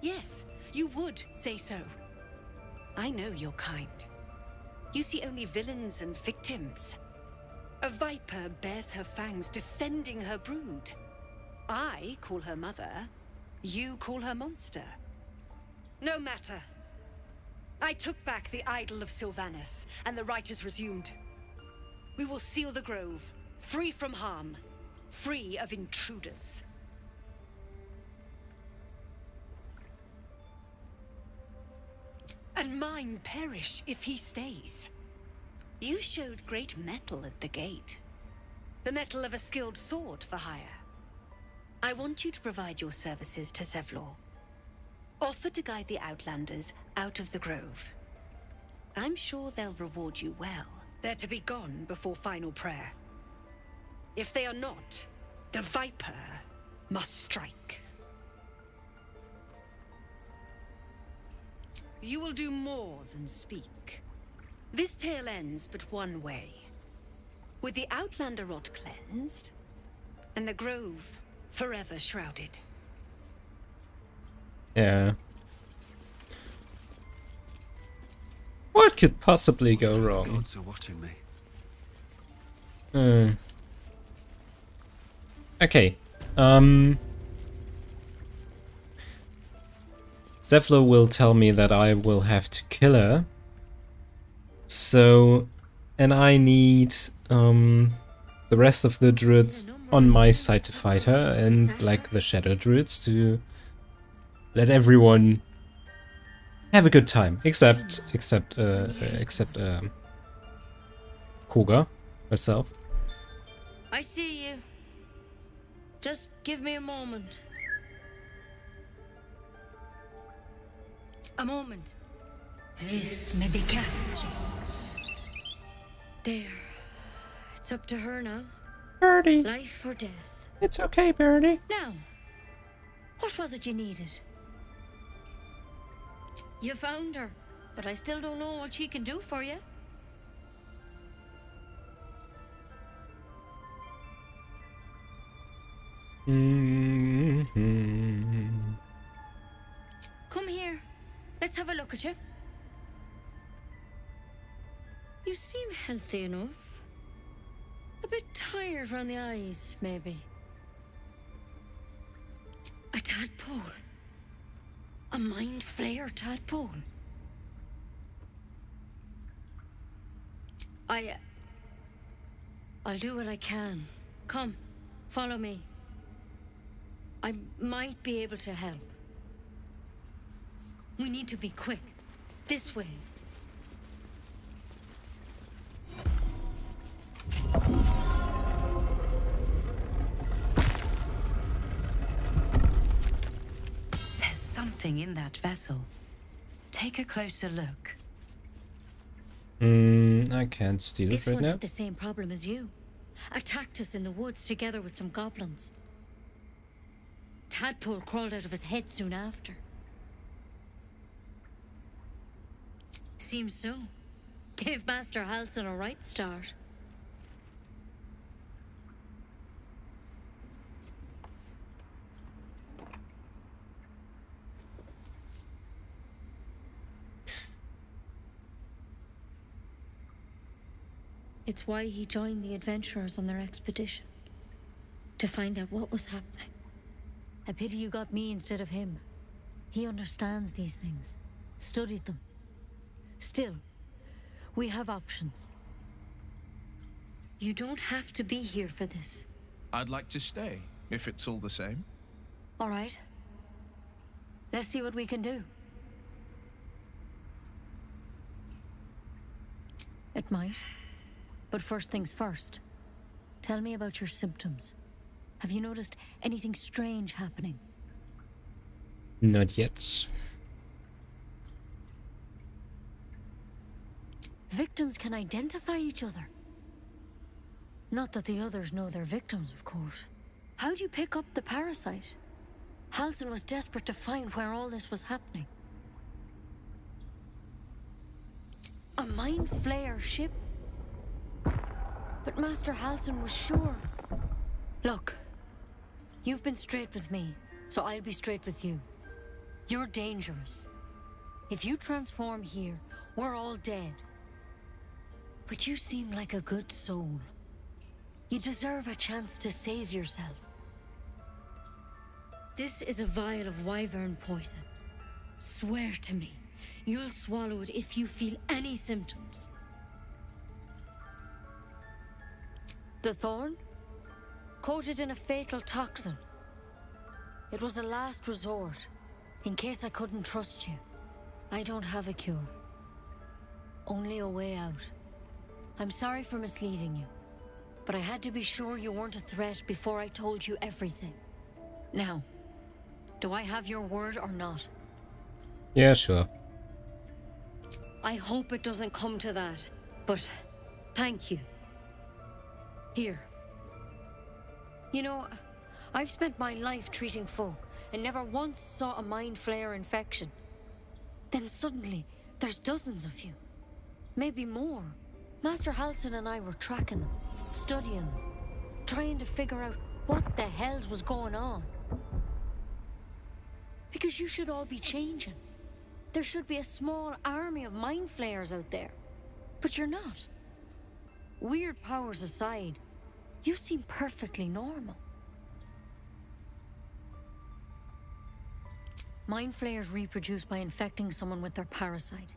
Yes, you would say so. I know your kind. You see only villains and victims. A viper bears her fangs defending her brood. I call her mother. You call her monster. No matter. I took back the idol of Sylvanas, and the rite is resumed. We will seal the grove, free from harm, free of intruders. And mine perish if he stays. You showed great mettle at the gate. The mettle of a skilled sword for hire. I want you to provide your services to Zevlor. Offer to guide the Outlanders out of the grove. I'm sure they'll reward you well. They're to be gone before final prayer. If they are not, the Viper must strike. You will do more than speak. This tale ends but one way. With the Outlander rot cleansed, and the grove forever shrouded. Yeah. What could possibly go wrong? Gods are watching me. Okay. Zevlor will tell me that I will have to kill her. So, and I need the rest of the druids on my side to fight her, and like the shadow druids to let everyone have a good time, except Koga herself. I see you. Just give me a moment. A moment. This may be cat. There. It's up to her now. Birdie. Life or death. It's okay, Birdie. Now, what was it you needed? You found her, but I still don't know what she can do for you. Come here. Let's have a look at you. You seem healthy enough. A bit tired around the eyes, maybe. A tadpole. A mind flayer tadpole. I'll do what I can. Come, follow me. I might be able to help. We need to be quick. This way. something in that vessel. Take a closer look. I can't steal This it right one now. had the same problem as you. Attacked us in the woods together with some goblins. Tadpole crawled out of his head soon after. Seems so. Gave Master Halsin a right start. It's why he joined the adventurers on their expedition. To find out what was happening. A pity you got me instead of him. He understands these things. Studied them. Still, we have options. You don't have to be here for this. I'd like to stay, if it's all the same. All right. Let's see what we can do. It might. But first things first. Tell me about your symptoms. Have you noticed anything strange happening? Not yet. Victims can identify each other. Not that the others know they're victims, of course. How'd you pick up the parasite? Halsin was desperate to find where all this was happening. A mind flayer ship? But Master Halsin was sure. Look, you've been straight with me, so I'll be straight with you. You're dangerous. If you transform here, we're all dead. But you seem like a good soul. You deserve a chance to save yourself. This is a vial of wyvern poison. Swear to me, you'll swallow it if you feel any symptoms. The thorn? Coated in a fatal toxin. It was a last resort, in case I couldn't trust you. I don't have a cure. Only a way out. I'm sorry for misleading you, but I had to be sure you weren't a threat before I told you everything. Now, do I have your word or not? Yeah, sure. I hope it doesn't come to that, but thank you. Here. You know, I've spent my life treating folk and never once saw a mind flayer infection. Then suddenly, there's dozens of you. Maybe more. Master Halsin and I were tracking them, studying them, trying to figure out what the hells was going on. Because you should all be changing. There should be a small army of mind flayers out there. But you're not. Weird powers aside, you seem perfectly normal. Mind flayers reproduce by infecting someone with their parasite.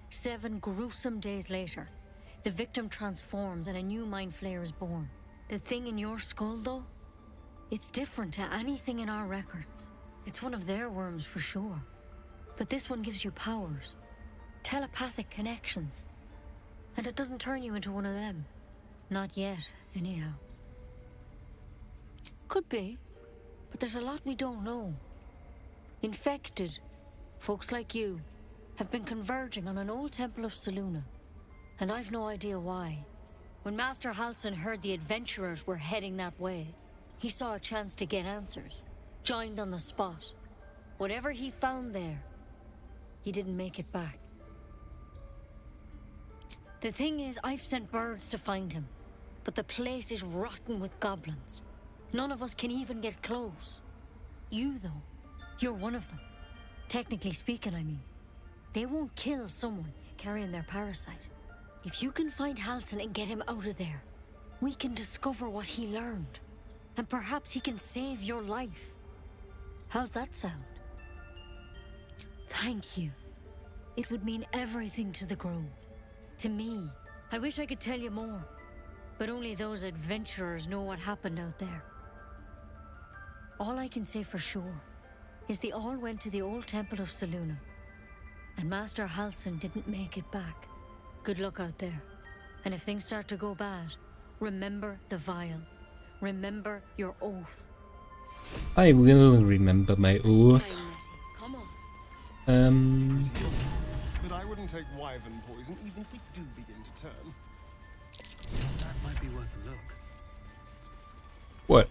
7 gruesome days later, the victim transforms and a new mind flayer is born. The thing in your skull, though, it's different to anything in our records. It's one of their worms for sure. But this one gives you powers, telepathic connections. And it doesn't turn you into one of them. Not yet, anyhow. Could be, but there's a lot we don't know. Infected, folks like you, have been converging on an old temple of Selûne. And I've no idea why. When Master Halsin heard the adventurers were heading that way, he saw a chance to get answers. Joined on the spot. Whatever he found there, he didn't make it back. The thing is, I've sent birds to find him, but the place is rotten with goblins. None of us can even get close. You, though, you're one of them. Technically speaking, I mean. They won't kill someone carrying their parasite. If you can find Halsin and get him out of there, we can discover what he learned. And perhaps he can save your life. How's that sound? Thank you. It would mean everything to the Grove. To me. I wish I could tell you more. But only those adventurers know what happened out there. All I can say for sure is they all went to the old temple of Selûne. And Master Halsin didn't make it back. Good luck out there. And if things start to go bad, remember the vial. Remember your oath. I will remember my oath. Come on. But I wouldn't take wyvern poison even if we do begin to turn. That might be worth a look. What?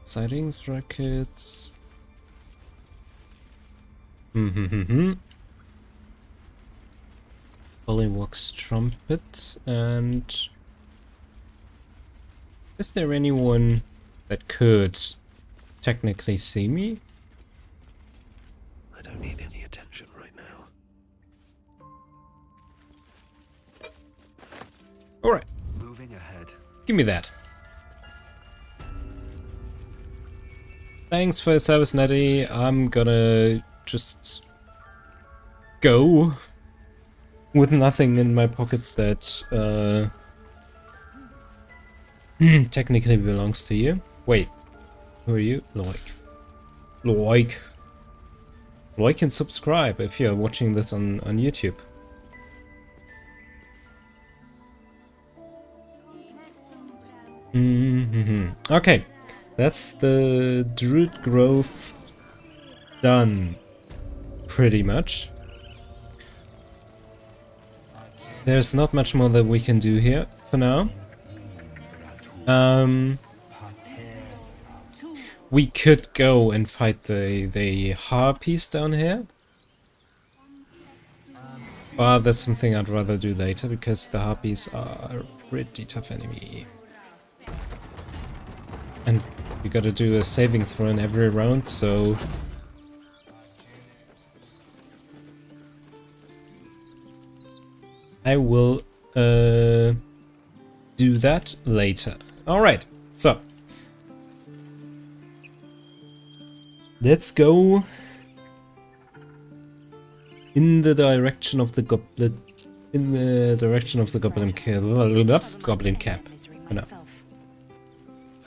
Sightings, rockets. Pollywog's trumpet, and is there anyone that could technically see me? I don't need any attention right now. Alright. Moving ahead. Give me that. Thanks for your service, Nettie. I'm gonna just go with nothing in my pockets that technically belongs to you. Wait, who are you? Loik. Like and subscribe if you're watching this on YouTube. Okay, that's the Druid Grove done, pretty much. There's not much more that we can do here for now. We could go and fight the harpies down here. But that's something I'd rather do later, because the harpies are a pretty tough enemy. And we gotta do a saving throw in every round, so... I will do that later. Alright, so... let's go in the direction of the goblin. In the direction of the goblin camp. No.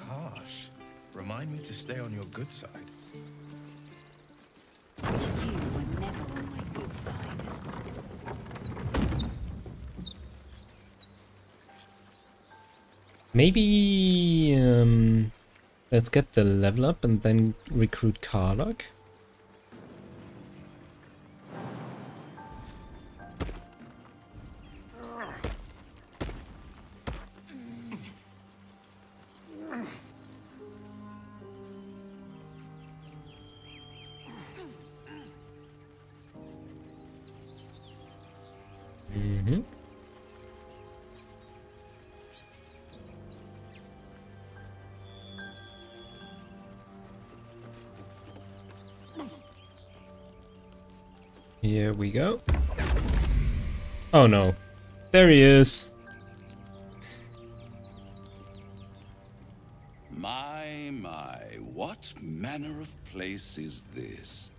Harsh. Remind me to stay on your good side. You were never on my good side. Maybe let's get the level up and then recruit Karlach. Here we go. Oh no. There he is. My, what manner of place is this?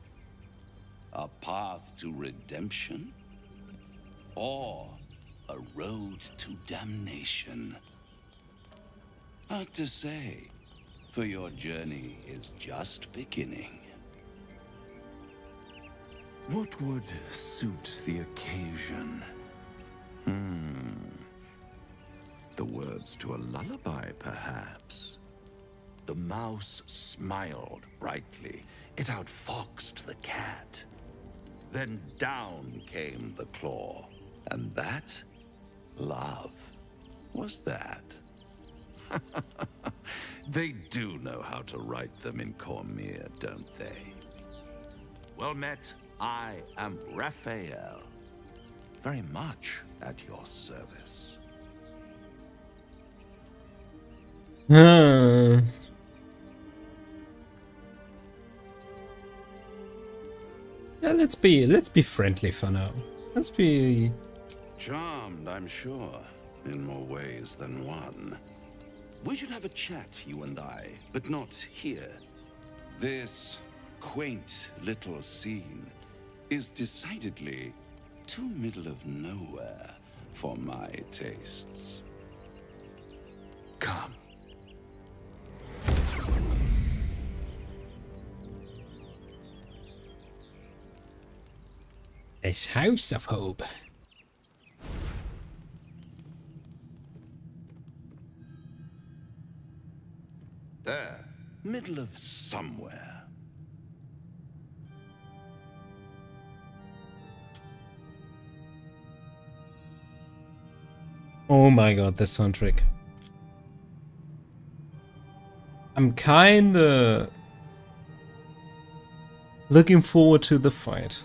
A path to redemption? Or a road to damnation? Hard to say, for your journey is just beginning. What would suit the occasion? The words to a lullaby, perhaps. The mouse smiled brightly. It outfoxed the cat. Then down came the claw. And that? Love. Was that? They do know how to write them in Cormier, don't they? Well met. I am Raphael. Very much at your service. Yeah, let's be friendly for now. Let's be Charmed, I'm sure, in more ways than one. We should have a chat, you and I, but not here. This quaint little scene is decidedly too middle of nowhere for my tastes. Come. this House of Hope. There. Middle of somewhere. Oh my god, this soundtrack. I'm kinda looking forward to the fight.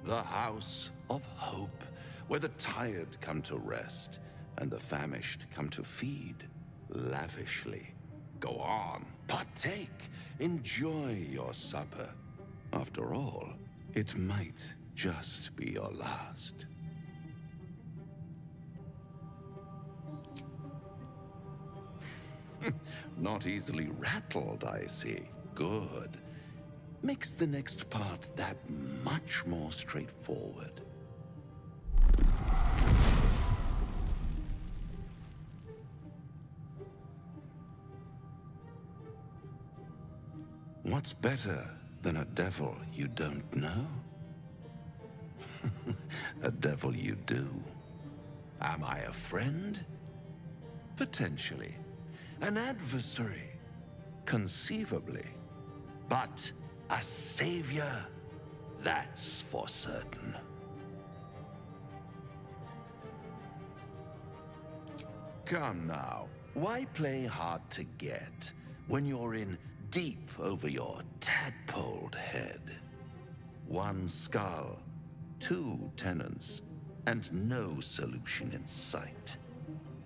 The House of Hope, where the tired come to rest and the famished come to feed lavishly. Go on, partake, enjoy your supper. After all, it might just be your last. Not easily rattled, I see. Good. Makes the next part that much more straightforward. What's better than a devil you don't know? A devil you do. Am I a friend? Potentially. An adversary? Conceivably. But a savior? That's for certain. Come now, why play hard to get when you're in deep over your tadpoled head? One skull, 2 tenants, and no solution in sight.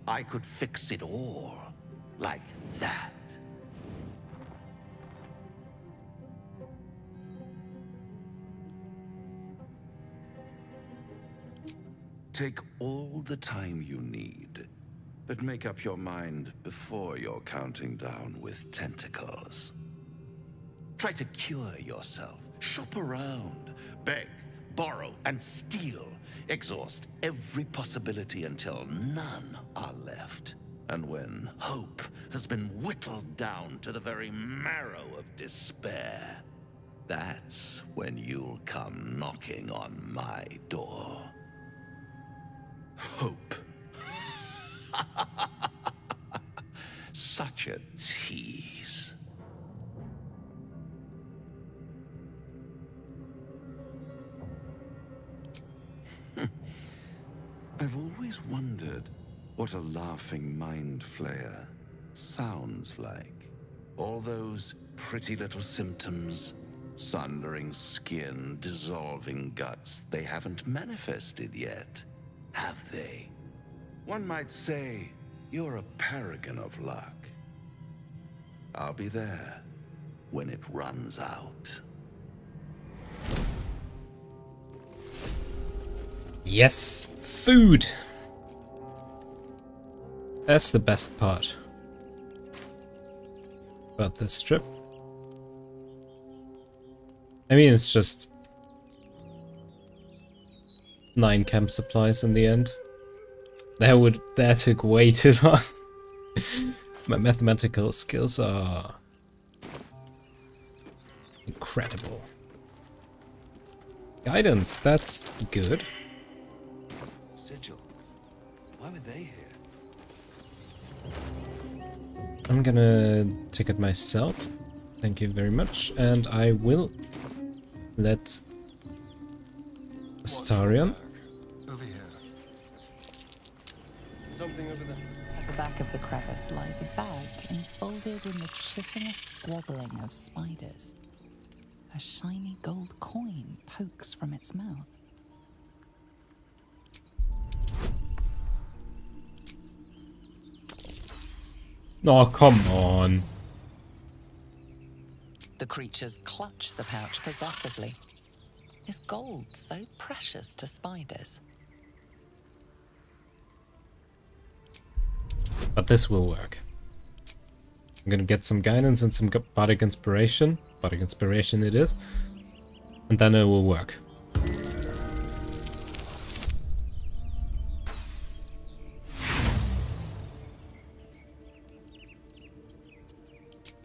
I could fix it all, like that. Take all the time you need, but make up your mind before you're counting down with tentacles. Try to cure yourself, shop around, beg, borrow, and steal. Exhaust every possibility until none are left. And when hope has been whittled down to the very marrow of despair, that's when you'll come knocking on my door. Hope. Such a tease. I've always wondered what a laughing mind flayer sounds like. All those pretty little symptoms, sundering skin, dissolving guts, they haven't manifested yet, have they? One might say you're a paragon of luck. I'll be there when it runs out. Yes, food. That's the best part about this trip. I mean, it's just 9 camp supplies in the end. That took way too long. My mathematical skills are incredible. Guidance, that's good. Sigil. Why were they here? I'm gonna take it myself. Thank you very much. And I will let Astarion. Over here. Something over there. At the back of the crevice lies a bag enfolded in the chitinous squabbling of spiders. A shiny gold coin pokes from its mouth. Oh, come on. The creatures clutch the pouch possessively. Is gold so precious to spiders? But this will work. I'm gonna get some guidance and some bardic inspiration. Bardic inspiration it is. And then it will work.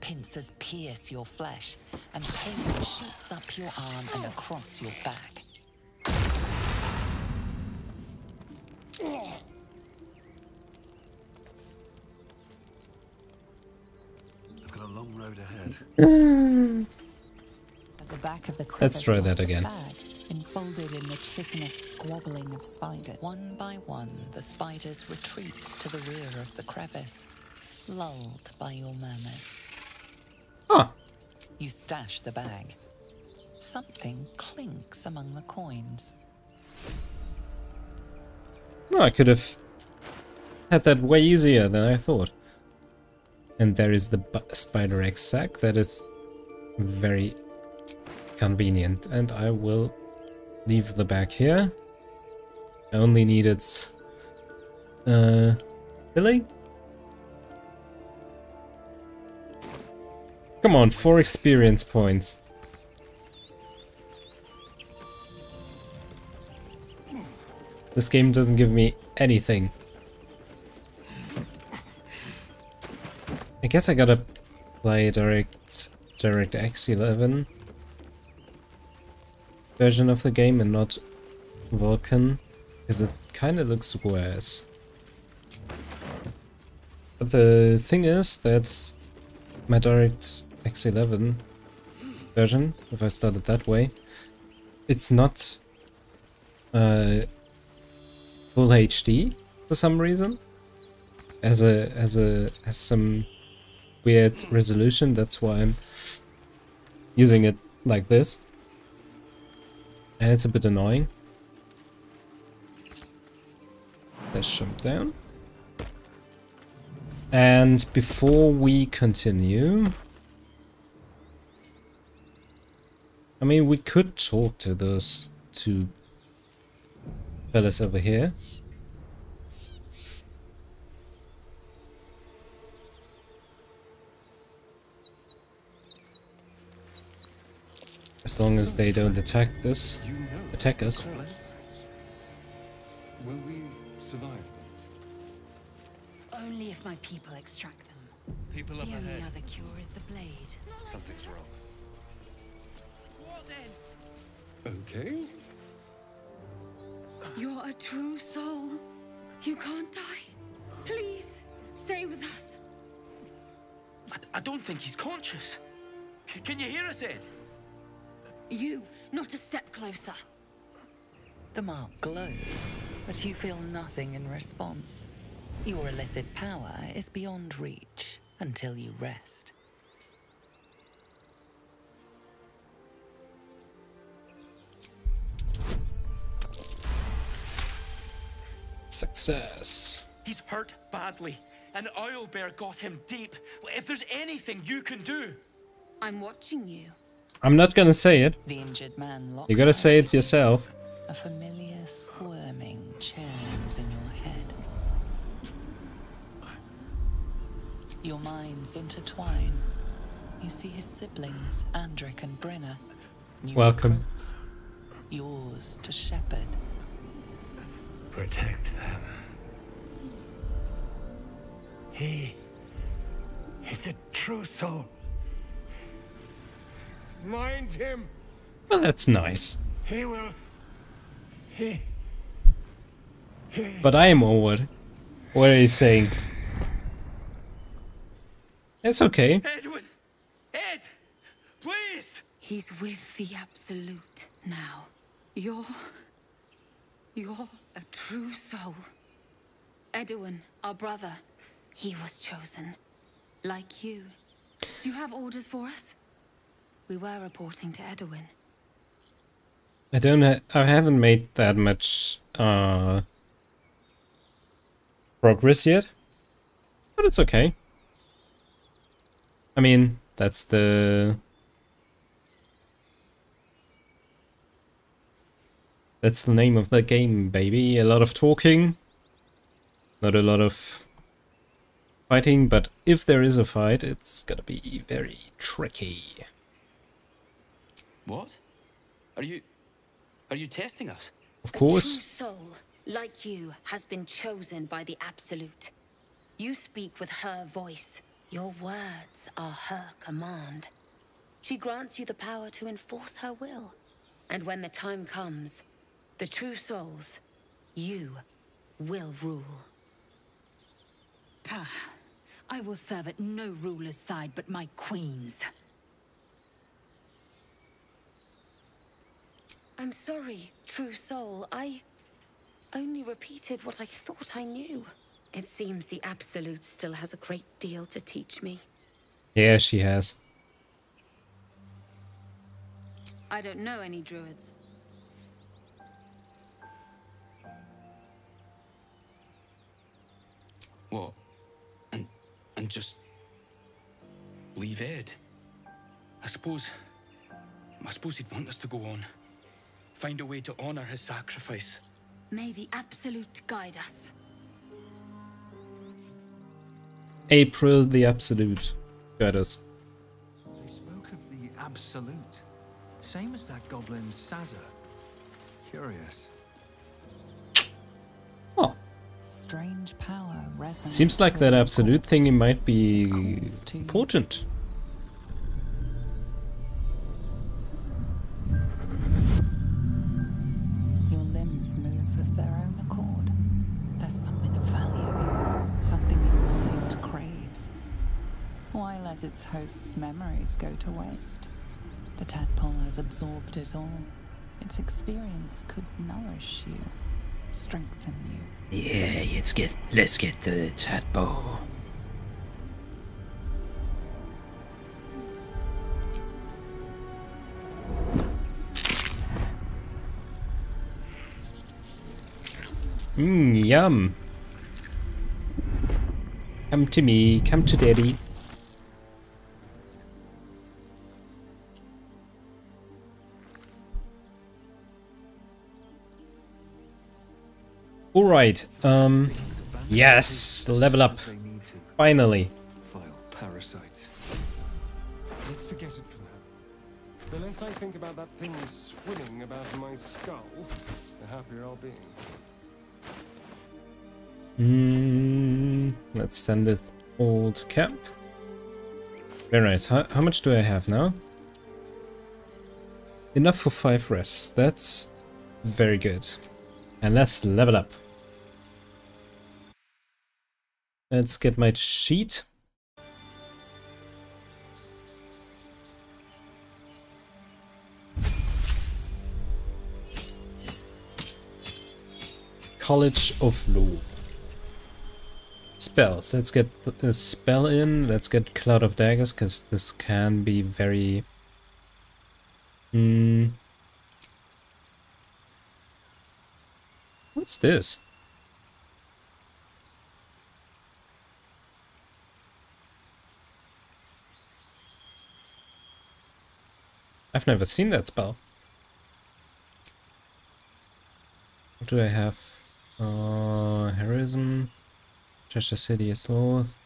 Pincers pierce your flesh, and pain shoots up your arm and across your back. At the back of the Let's try that lies a again. bag, enfolded in the chitinous squabbling of spiders. One by one, the spiders retreat to the rear of the crevice, lulled by your murmurs. Huh. You stash the bag. Something clinks among the coins. No, I could have had that way easier than I thought. And there is the spider egg sack. That is very convenient. And I will leave the bag here. I only needed filling. Come on, 4 experience points. This game doesn't give me anything. I guess I gotta play DirectX 11 version of the game and not Vulkan, because it kind of looks worse. But the thing is that my DirectX 11 version, if I start it that way, it's not full HD for some reason. Has some weird resolution. That's why I'm using it like this, and it's a bit annoying. Let's jump down. And before we continue, I mean, we could talk to those two fellas over here. As long as they don't attack us. Will we survive them? Only if my people extract them. People up The only ahead. other cure is the blade. Something's wrong. What then? Okay. You're a true soul. You can't die. Please, stay with us. I don't think he's conscious. Can you hear us, Ed? You, not a step closer. The mark glows, but you feel nothing in response. Your illithid power is beyond reach until you rest. Success. He's hurt badly, and Owlbear got him deep. If there's anything you can do... I'm watching you. I'm not gonna say it. The injured man locks You gotta say eyes it yourself. A familiar squirming churns in your head. Your minds intertwine. You see his siblings, Andric and Brenna. New Welcome. recruits. Yours to shepherd. Protect them. He is a true soul. Mind him. Well, that's nice. He will. He. But I am over. What are you saying? It's okay. Edwin! Ed! Please! He's with the Absolute now. You're a true soul. Edwin, our brother, he was chosen. Like you. Do you have orders for us? We were reporting to Edwin. I haven't made that much progress yet, but it's okay. I mean, that's the name of the game, baby. A lot of talking, not a lot of fighting, but if there is a fight, it's gonna be very tricky. What? Are you testing us? Of course. A true soul, like you, has been chosen by the Absolute. You speak with her voice. Your words are her command. She grants you the power to enforce her will. And when the time comes, the true souls, you, will rule. I will serve at no ruler's side but my queen's. I'm sorry, true soul. I only repeated what I thought I knew. It seems the Absolute still has a great deal to teach me. Yeah, she has. I don't know any druids. What? And just leave Ed? I suppose he'd want us to go on. Find a way to honor his sacrifice. May the Absolute guide us. April the Absolute. Got us. They spoke of the Absolute. Same as that goblin Sazza. Curious. Oh. Strange power resonates. Seems like that Absolute thingy might be important. Your limbs move of their own accord. There's something of value here, something your mind craves. Why let its host's memories go to waste? The tadpole has absorbed it all. Its experience could nourish you, strengthen you. Yeah, let's get the tadpole. Yum. Come to me, come to daddy. Alright, yes, level up. Finally. Vile parasites. Let's forget it for now. The less I think about that thing swimming about my skull, the happier I'll be. Let's send this old camp. Very nice. How much do I have now? Enough for 5 rests. That's very good. And let's level up. Let's get my sheet. College of Law. Spells. Let's get a spell in. Let's get Cloud of Daggers, because this can be very... What's this? I've never seen that spell. What do I have? Heroism. Cheshire City is Loth.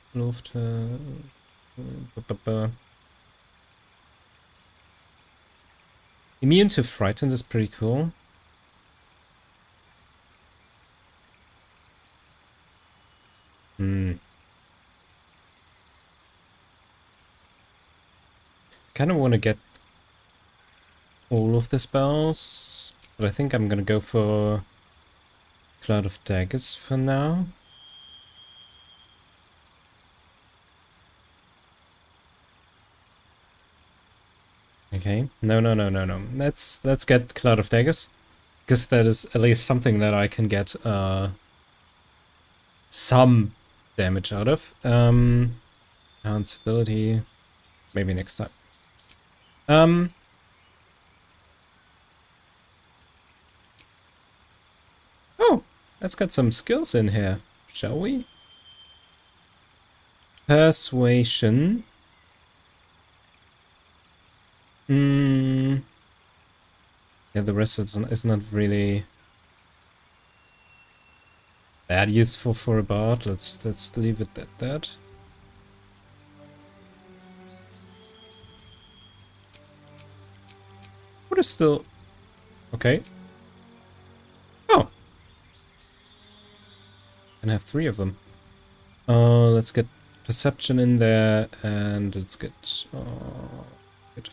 Immune to Frightened is pretty cool. Kind of want to get all of the spells, but I think I'm gonna go for Cloud of Daggers for now. Okay, no. Let's get Cloud of Daggers, because that is at least something that I can get some damage out of. Enhanced ability, maybe next time. Oh, let's get some skills in here, shall we? Persuasion. Yeah, the rest is not really that useful for a bard. Let's leave it at that. What is still okay? Oh, and have 3 of them. Let's get perception in there, and let's get good.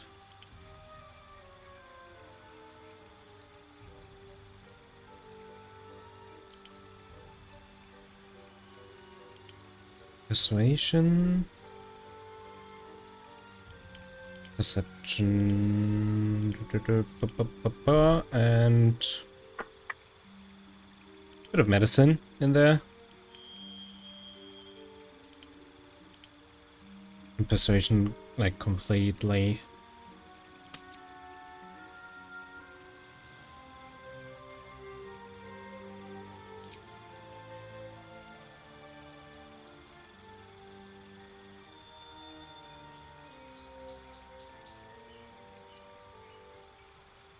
Persuasion. Perception. And a bit of medicine in there. And persuasion, like, completely.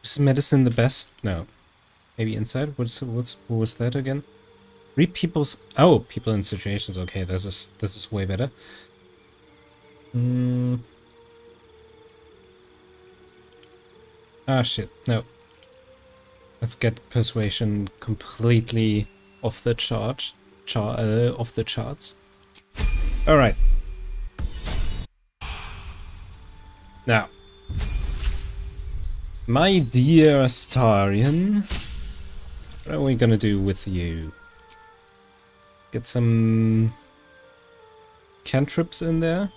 Is medicine the best? No. Maybe insight? What was that again? Read people's... Oh, people in situations. Okay, this is way better. Ah, shit. No. Let's get persuasion completely off the charts. Alright. Now. My dear Astarion, what are we gonna do with you? Get some cantrips in there.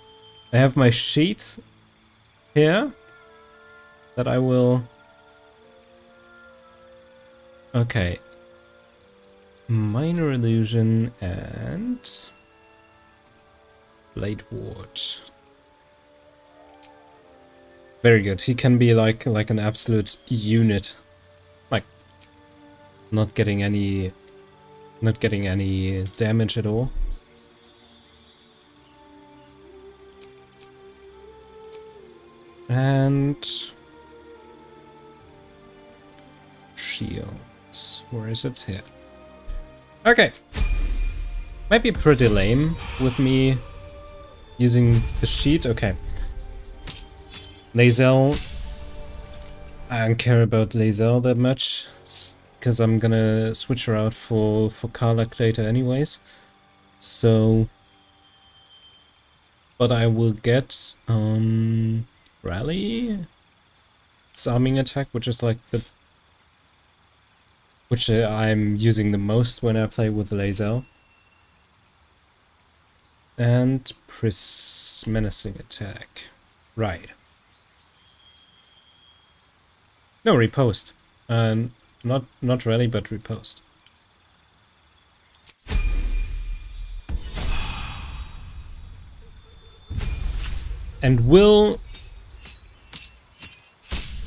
I have my sheet here that I will... Okay. Minor illusion and... Blade ward. Very good. He can be like an absolute unit. Like not getting any damage at all. And shields. Where is it? Here. Okay. Might be pretty lame with me using the sheet. Okay. Lae'zel. I don't care about Lae'zel that much, because I'm gonna switch her out for Karlach later anyways. So, but I will get Rally, Disarming Attack, which is like the which I'm using the most when I play with Lae'zel, and Menacing Attack. Right. No, riposte. Not rally, but riposte. And will...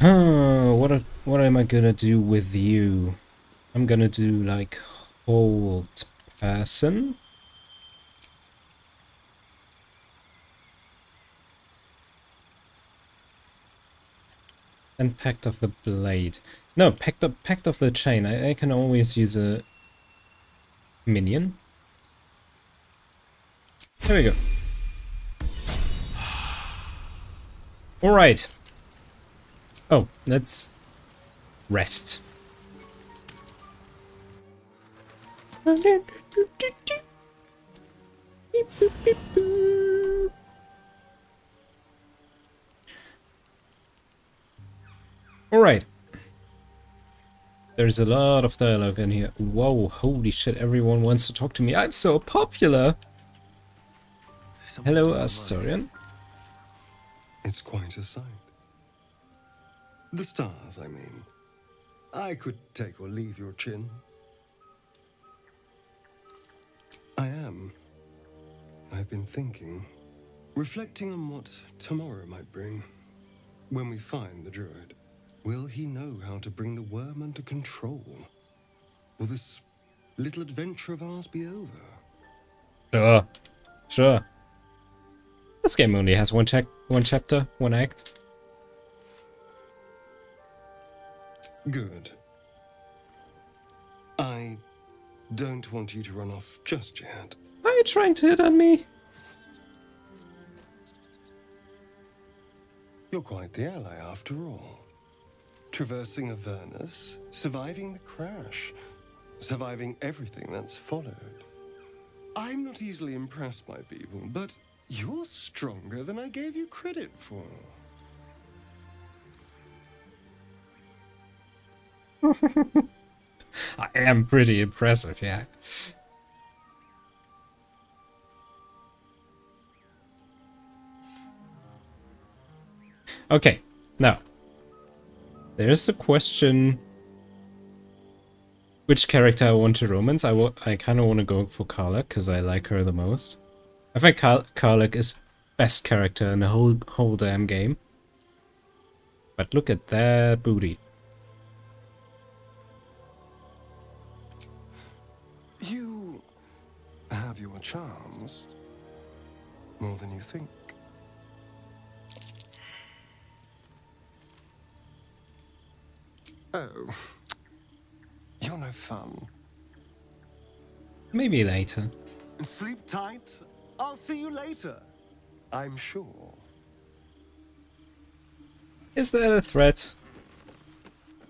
what am I gonna do with you? I'm gonna do like hold person. And Pact of the Blade. No, Pact of the Chain. I can always use a minion. There we go. Alright. Oh, let's rest. Alright. There's a lot of dialogue in here. Whoa, holy shit, everyone wants to talk to me. I'm so popular! Hello, Astarion. It's quite a sight. The stars, I mean. I could take or leave your chin. I am. I've been thinking, reflecting on what tomorrow might bring. When we find the druid, will he know how to bring the worm under control? Will this little adventure of ours be over? Sure. This game only has one chapter, one act. Good. I don't want you to run off just yet. Are you trying to hit on me? You're quite the ally after all. Traversing Avernus, surviving the crash, surviving everything that's followed. I'm not easily impressed by people, but you're stronger than I gave you credit for. I am pretty impressive, yeah. Okay, now. There is a question which character I want to romance. I kind of want to go for Karlach because I like her the most. I think Karlach is best character in the whole damn game. But look at that booty. You have your charms. More than you think. Oh. You're no fun. Maybe later. Sleep tight. I'll see you later. I'm sure. Is that a threat?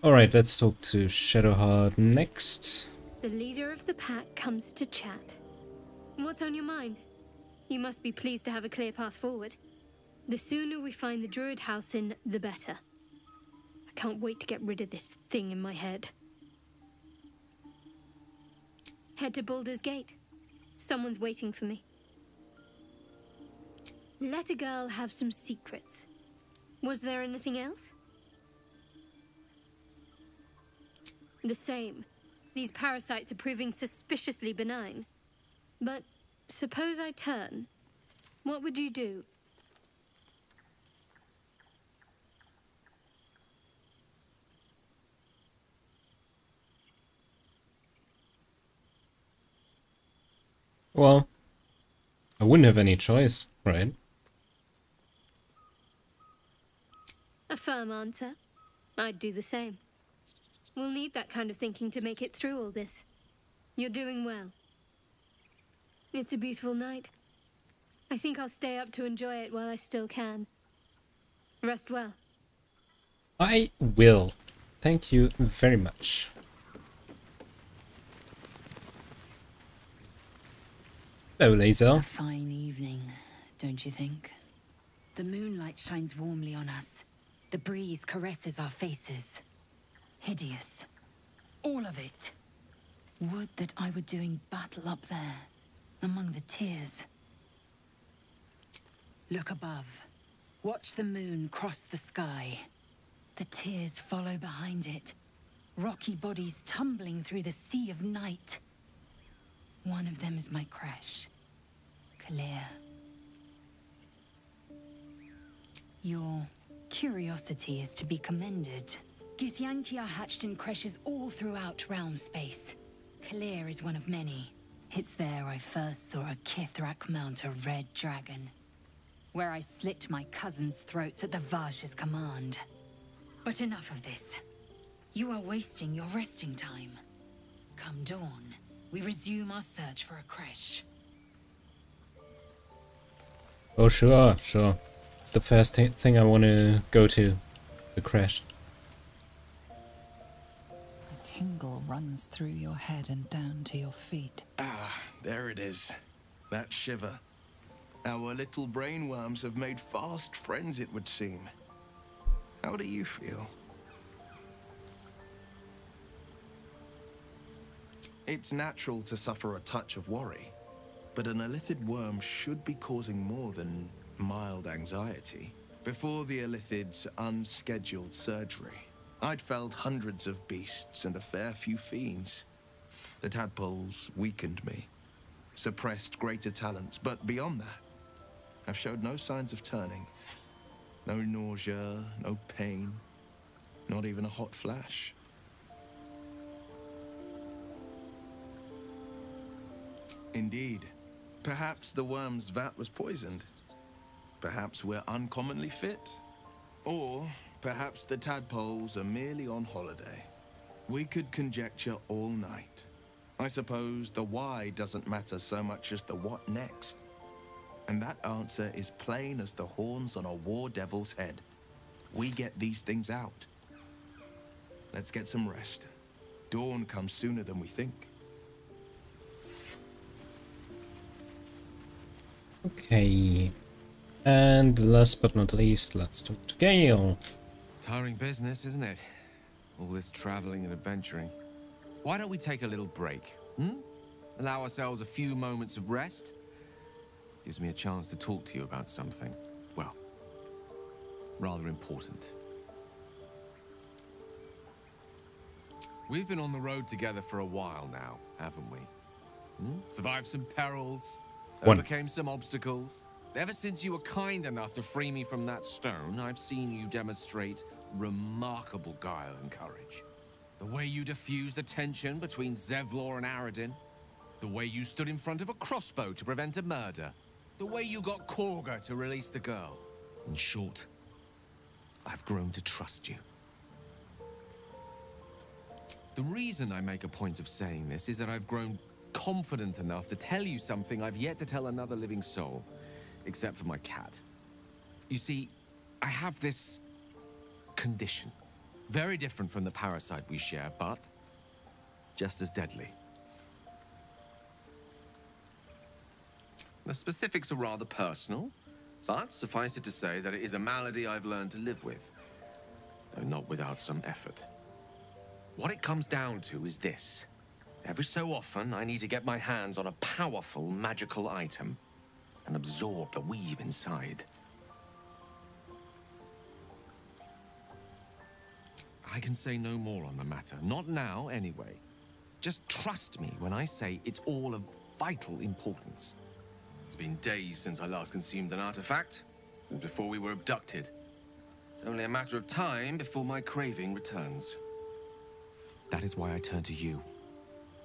Alright, let's talk to Shadowheart next. The leader of the pack comes to chat. What's on your mind? You must be pleased to have a clear path forward. The sooner we find the Druid house in, the better. I can't wait to get rid of this thing in my head. Head to Baldur's Gate. Someone's waiting for me. Let a girl have some secrets. Was there anything else? The same. These parasites are proving suspiciously benign. But suppose I turn. What would you do? Well, I wouldn't have any choice, right? A firm answer. I'd do the same. We'll need that kind of thinking to make it through all this. You're doing well. It's a beautiful night. I think I'll stay up to enjoy it while I still can. Rest well. I will. Thank you very much. Hello, Laser. A fine evening, don't you think? The moonlight shines warmly on us. The breeze caresses our faces. Hideous. All of it. Would that I were doing battle up there, among the tears. Look above. Watch the moon cross the sky. The tears follow behind it. Rocky bodies tumbling through the sea of night. One of them is my crush, Claire. Your curiosity is to be commended. Githyanki are hatched in creches all throughout realm space. Claire is one of many. It's there I first saw a Kithrak mount a red dragon, where I slit my cousins' throats at the Vaj's command. But enough of this. You are wasting your resting time. Come dawn, we resume our search for a creche. Oh, sure, sure. It's the first thing I want to go to, the creche. A tingle runs through your head and down to your feet. Ah, there it is. That shiver. Our little brainworms have made fast friends, it would seem. How do you feel? It's natural to suffer a touch of worry, but an Illithid worm should be causing more than mild anxiety. Before the Illithid's unscheduled surgery, I'd felled hundreds of beasts and a fair few fiends. The tadpoles weakened me, suppressed greater talents, but beyond that, I've showed no signs of turning. No nausea, no pain, not even a hot flash. Indeed. Perhaps the worm's vat was poisoned. Perhaps we're uncommonly fit. Or perhaps the tadpoles are merely on holiday. We could conjecture all night. I suppose the why doesn't matter so much as the what next. And that answer is plain as the horns on a war devil's head. We get these things out. Let's get some rest. Dawn comes sooner than we think. Okay. And last but not least, let's talk to Gale. Tiring business, isn't it? All this traveling and adventuring. Why don't we take a little break? Allow ourselves a few moments of rest? Gives me a chance to talk to you about something, well, rather important. We've been on the road together for a while now, haven't we? Survived some perils, overcame some obstacles. Ever since you were kind enough to free me from that stone, I've seen you demonstrate remarkable guile and courage. The way you diffused the tension between Zevlor and Aradin. The way you stood in front of a crossbow to prevent a murder. The way you got Korga to release the girl. In short, I've grown to trust you. The reason I make a point of saying this is that I've grown confident enough to tell you something I've yet to tell another living soul, except for my cat. You see, I have this condition. Very different from the parasite we share, but just as deadly. The specifics are rather personal, but suffice it to say that it is a malady I've learned to live with, though not without some effort. What it comes down to is this. Every so often, I need to get my hands on a powerful magical item and absorb the weave inside. I can say no more on the matter. Not now, anyway. Just trust me when I say it's all of vital importance. It's been days since I last consumed an artifact, since before we were abducted. It's only a matter of time before my craving returns. That is why I turn to you.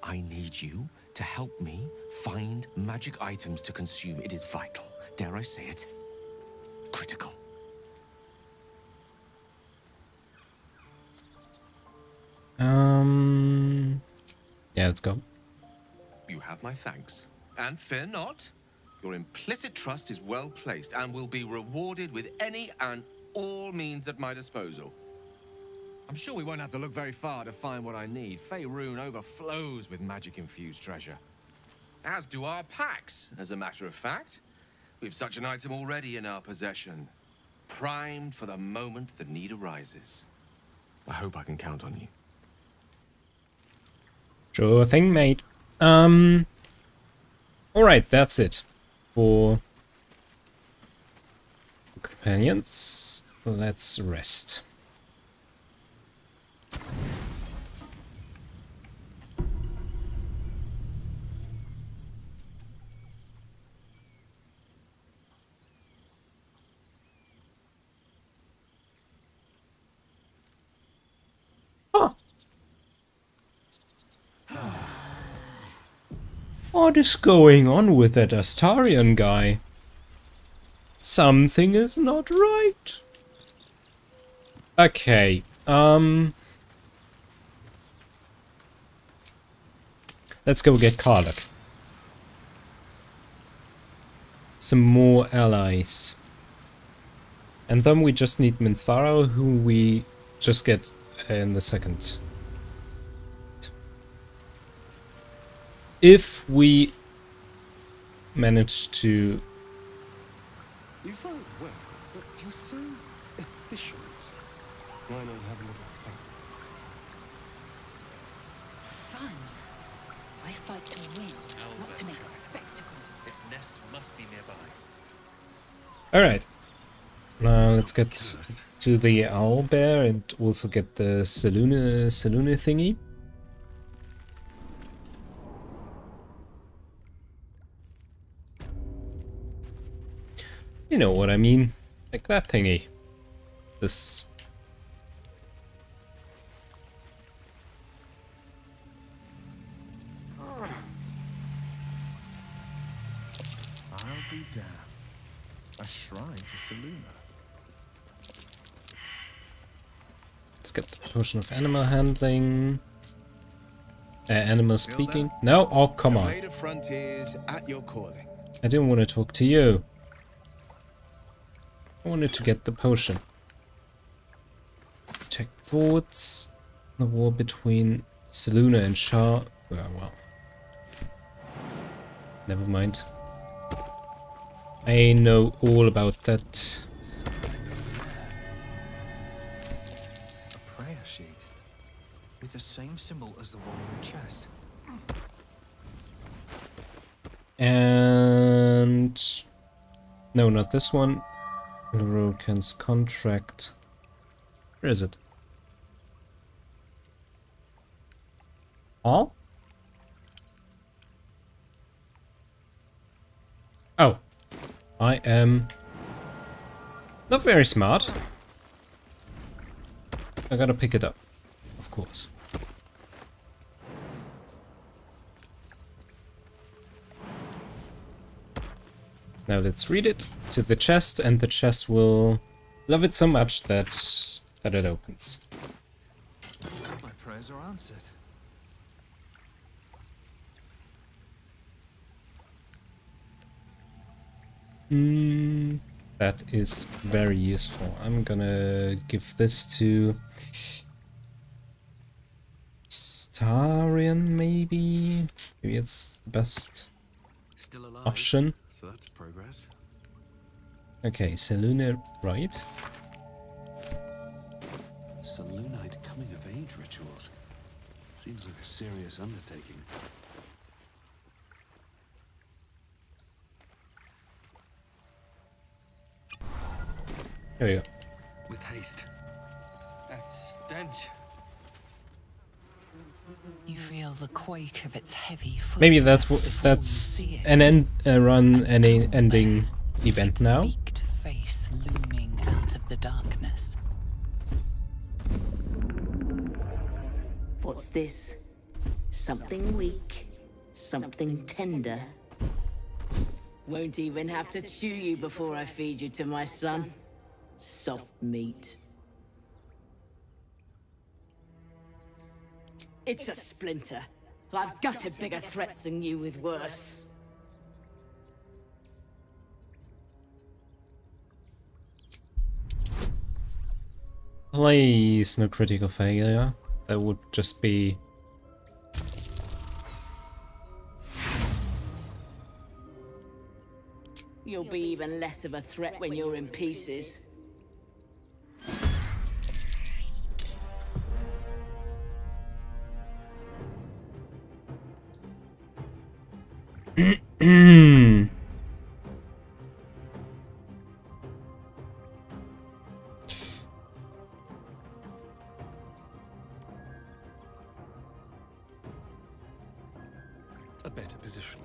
I need you to help me find magic items to consume. It is vital. Dare I say it? Critical. Yeah, let's go. You have my thanks. And fear not. Your implicit trust is well placed and will be rewarded with any and all means at my disposal. I'm sure we won't have to look very far to find what I need. Faerun overflows with magic-infused treasure. As do our packs, as a matter of fact. We've such an item already in our possession. Primed for the moment the need arises. I hope I can count on you. Sure thing, mate. Alright, that's it for companions. Let's rest. What is going on with that Astarion guy? Something is not right. Okay, let's go get Karlach. Some more allies. And then we just need Minthara, who we just get in the second. If we manage to... You fight well, but you're so efficient. Why not have a little fun? Fun? I fight to win, not to make spectacles. Its nest must be nearby. Alright. Let's get to the owlbear and also get the Selûne thingy. You know what I mean, like that thingy. This. I'll be damned. A shrine to Selûne. Let's get the potion of animal handling. Animal speaking. No, oh come on. Frontiers at your calling. I didn't want to talk to you. I wanted to get the potion. Let's check thoughts. The war between Selûne and Shah. Well. Never mind. I know all about that. A prayer sheet with the same symbol as the one in the chest. And no, not this one. Lurokan's contract. Where is it? Oh? Oh. I am not very smart. I gotta pick it up, of course. Now let's read it to the chest, and the chest will love it so much that it opens. My prayers are answered. That is very useful. I'm gonna give this to Starion, maybe? Maybe it's the best option. So that's progress. Okay, Selûne, right? Selûnite coming of age rituals. Seems like a serious undertaking. There we go. With haste. That stench. You feel the quake of its heavy footsteps. Maybe that's an ending event now. Beaked face looming out of the darkness. What's this? Something weak, something tender. Won't even have to chew you before I feed you to my son. Soft meat. It's a splinter. I've gutted bigger threats than you with worse. Please, no critical failure. That would just be... You'll be even less of a threat when you're in pieces. A better position.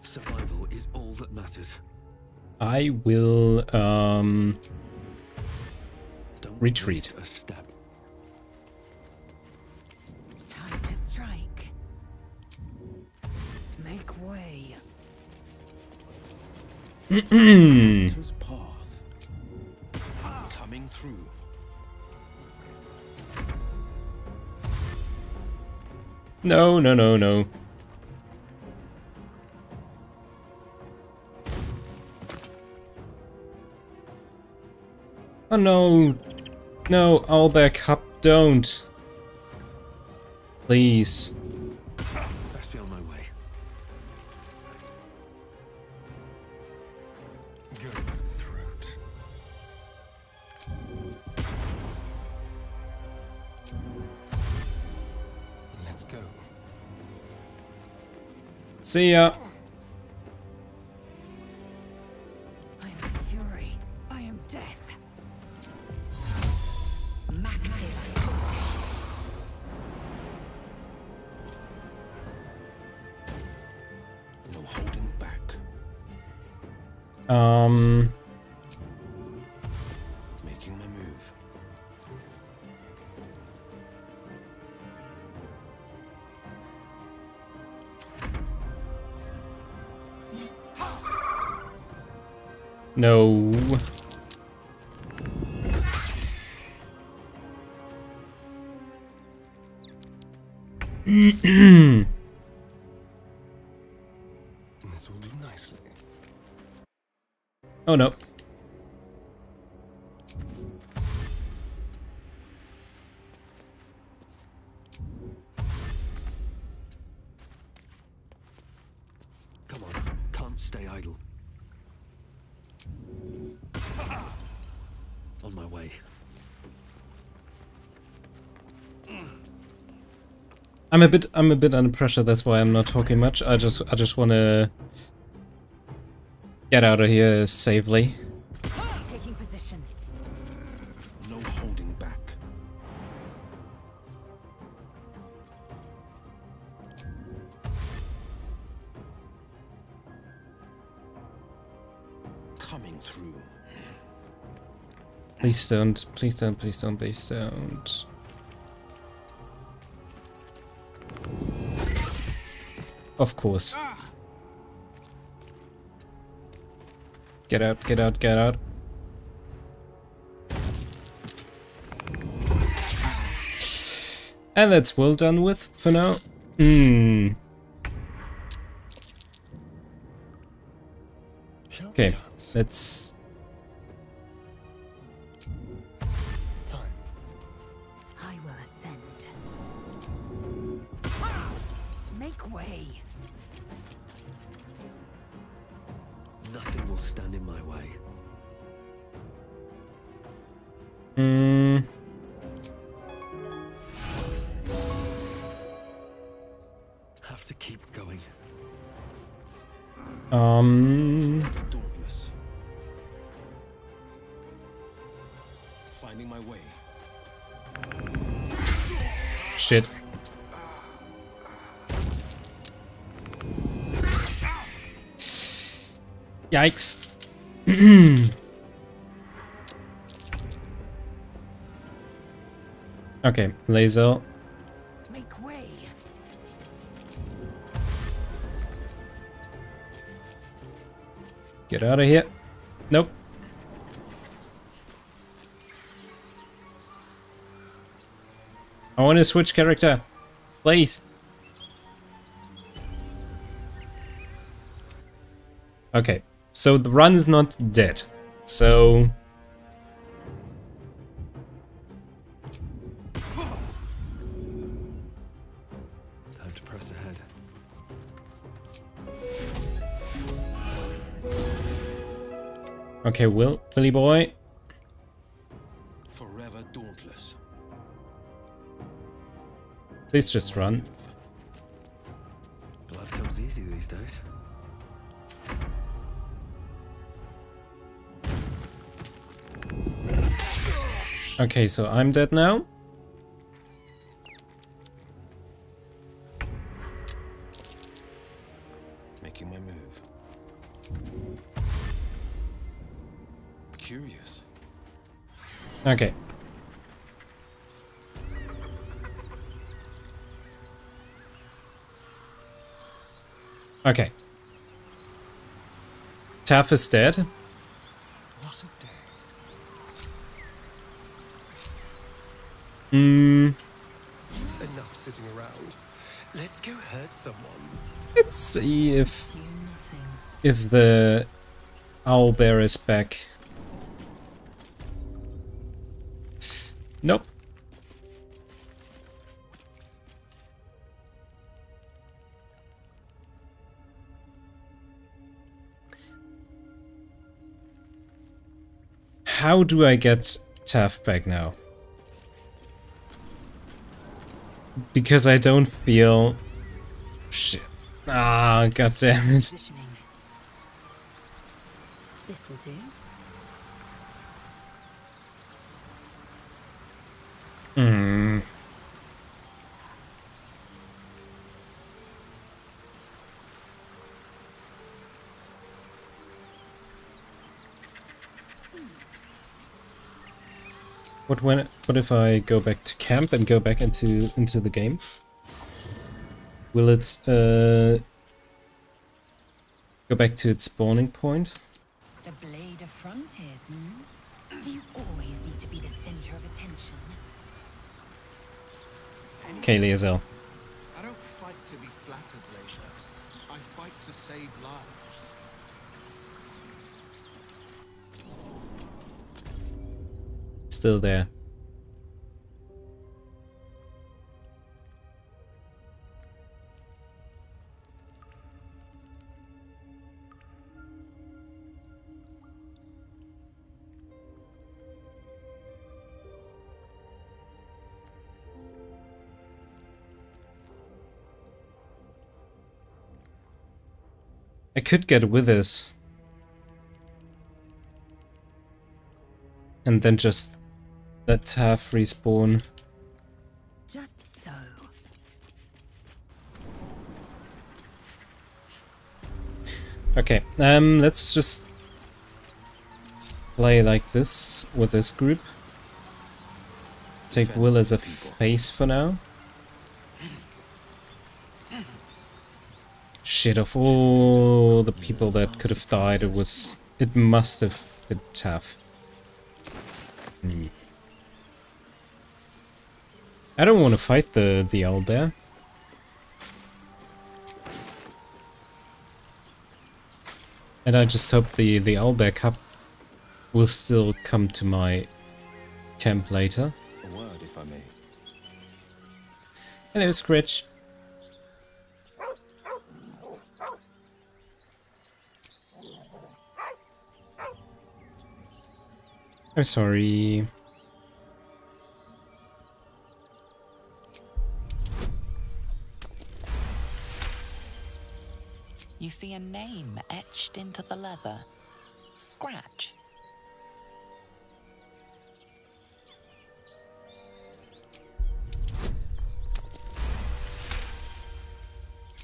Survival is all that matters. I will retreat. A step. Time to strike. Make way. Hunter's path. Coming through. No, no, no, no. Oh no! No, Albeck, Hub, don't! Please. Best be on my way. Go for the throat. Let's go. See ya! I am fury. I am death. No holding back. Making my move. No. This will do nicely. Oh no. Come on, can't stay idle. On my way. I'm a bit under pressure. That's why I'm not talking much. I just want to get out of here safely. Taking position. No holding back. Coming through. Please don't, please don't, please don't, please don't. Of course. Get out, get out, get out. And that's well done with for now. Okay, let's... I will ascend. Make way. Nothing will stand in my way. Have to keep going. Dauntless. Finding my way. Shit. Yikes. Okay, laser. Make way. Get out of here. Nope. I want to switch character. Please. Okay, so the run is not dead. So... Time to press ahead. Okay, Willy boy. Forever dauntless. Please just run. Blood comes easy these days. Okay, so I'm dead now. Making my move. Curious. Okay. Okay. Taff is dead. What a day. Enough sitting around. Let's go hurt someone. Let's see if the owlbear is back. Nope. How do I get Taff back now? Because I don't feel... Shit. Ah, god damn it. This will do. What if I go back to camp and go back into the game? Will it go back to its spawning point? The blade of frontiers, Do you always need to be the center of attention? Okay, Liesel. I don't fight to be flattered, Laser. I fight to save lives. Still there. I could get withers. And then just let Taff respawn. Just so. Okay, let's just play like this with this group. Take Will as a face for now. Shit, of all the people that could have died, it must have been Taff. I don't want to fight the owlbear. And I just hope the owlbear cup will still come to my camp later. A word, if I may. Hello, Scritch. I'm sorry. You see a name etched into the leather. Scratch.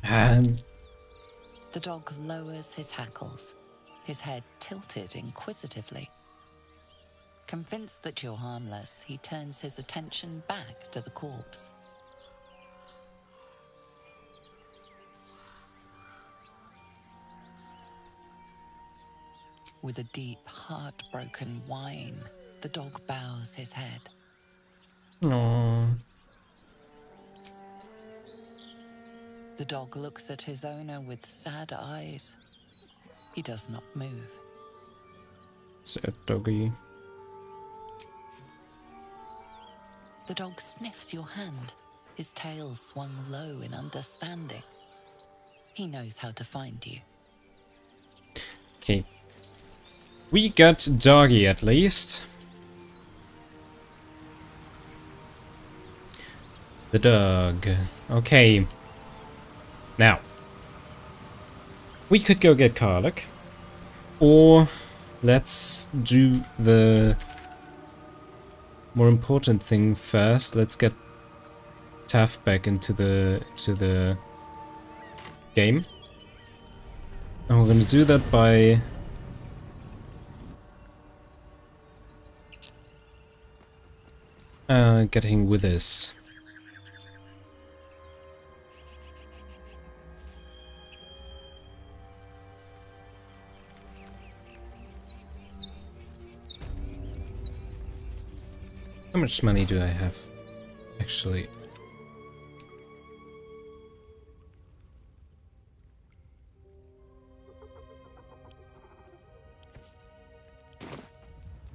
And the dog lowers his hackles, his head tilted inquisitively. Convinced that you're harmless, he turns his attention back to the corpse. With a deep, heartbroken whine, the dog bows his head. Aww. The dog looks at his owner with sad eyes. He does not move. Sad doggy. The dog sniffs your hand, his tail swung low in understanding. He knows how to find you. Okay. We got doggy at least. The dog. Okay. Now. We could go get Karlach. Or let's do the more important thing first. Let's get Taff back into the game. And we're gonna do that by getting withers. How much money do I have, actually?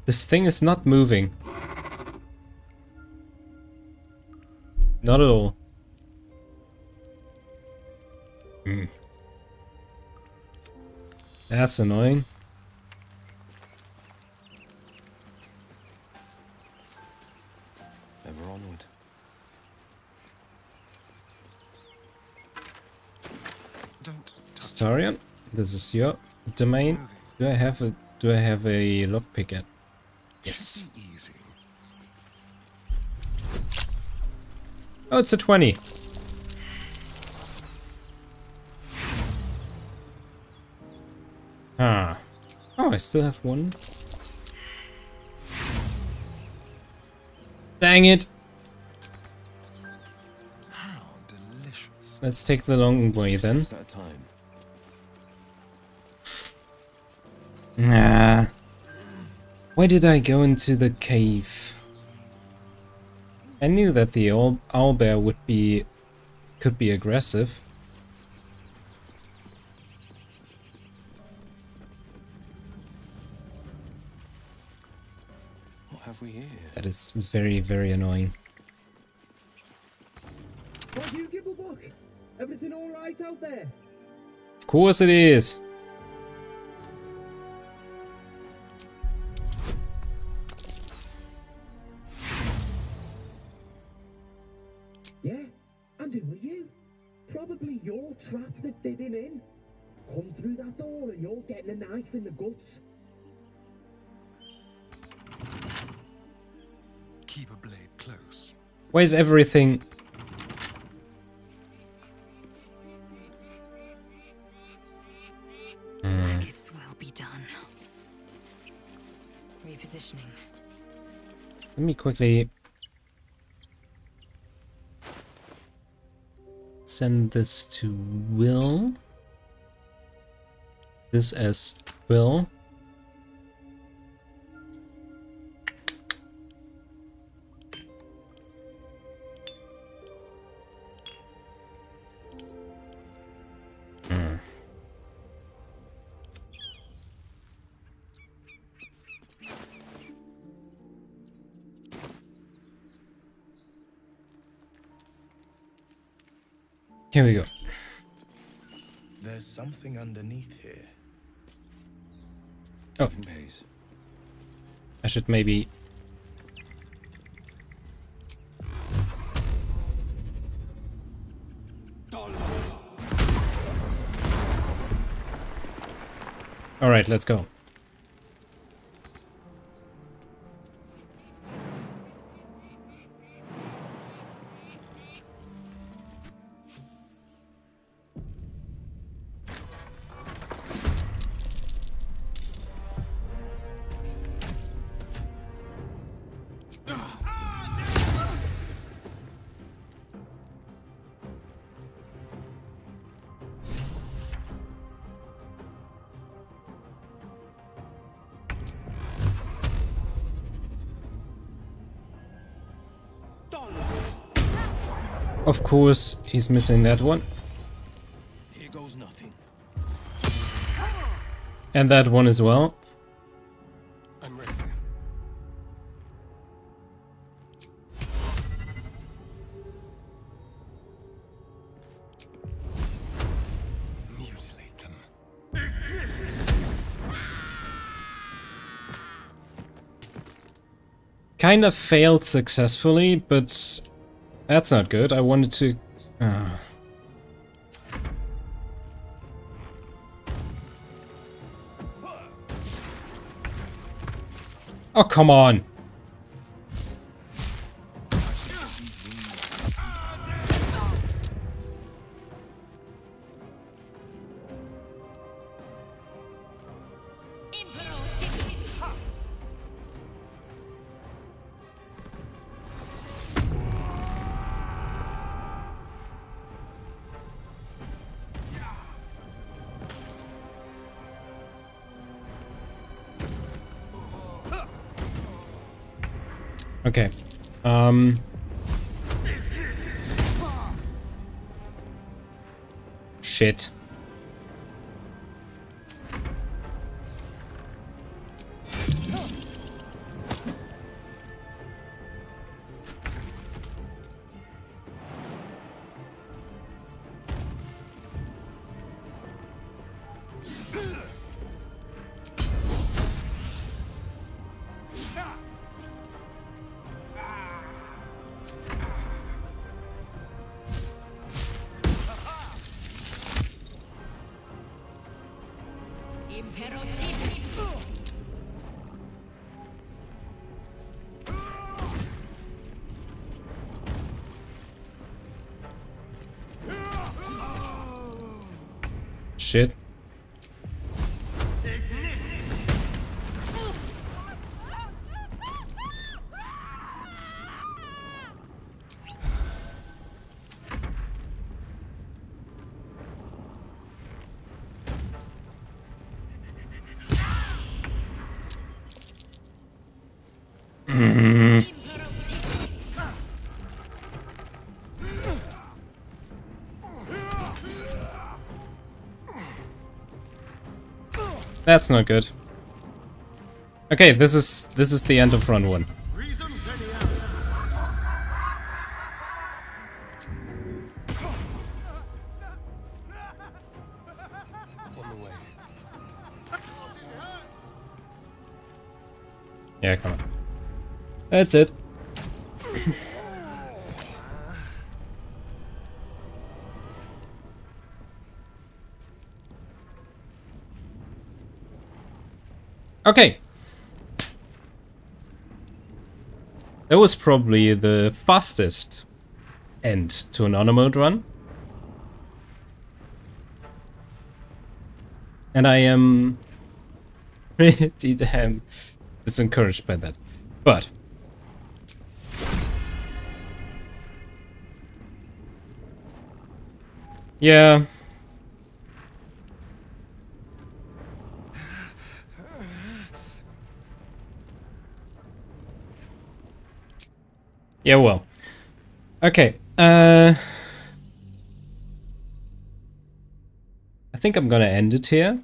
This thing is not moving. Not at all. That's annoying. Ever onward. Starion, this is your domain. Do I have a lockpick yet? Yes. Oh, it's a 20. Ah. Oh, I still have one. Dang it. How delicious. Let's take the long way then. Nah. Why did I go into the cave? I knew that the owlbear could be aggressive. What have we here? That is very, very annoying. What do you give a buck? Everything all right out there? Of course it is. Yeah? And who are you? Probably your trap that did him in. Come through that door and you're getting a knife in the guts. Keep a blade close. Why is everything... Maggots will be done. Repositioning. Let me quickly send this to Will. This as Will. Here we go. There's something underneath here. Oh. I should maybe... Alright, let's go. Of course, he's missing that one. Here goes nothing. And that one as well. I'm ready. Mutilate them. Kind of failed successfully, but that's not good. I wanted to... Oh, come on! Okay. Shit. Shit. That's not good. Okay, this is the end of run 1. Yeah, come on. That's it. Okay. That was probably the fastest end to an honor mode run. And I am pretty damn disencouraged by that. But yeah. Yeah, well. Okay. I think I'm gonna end it here.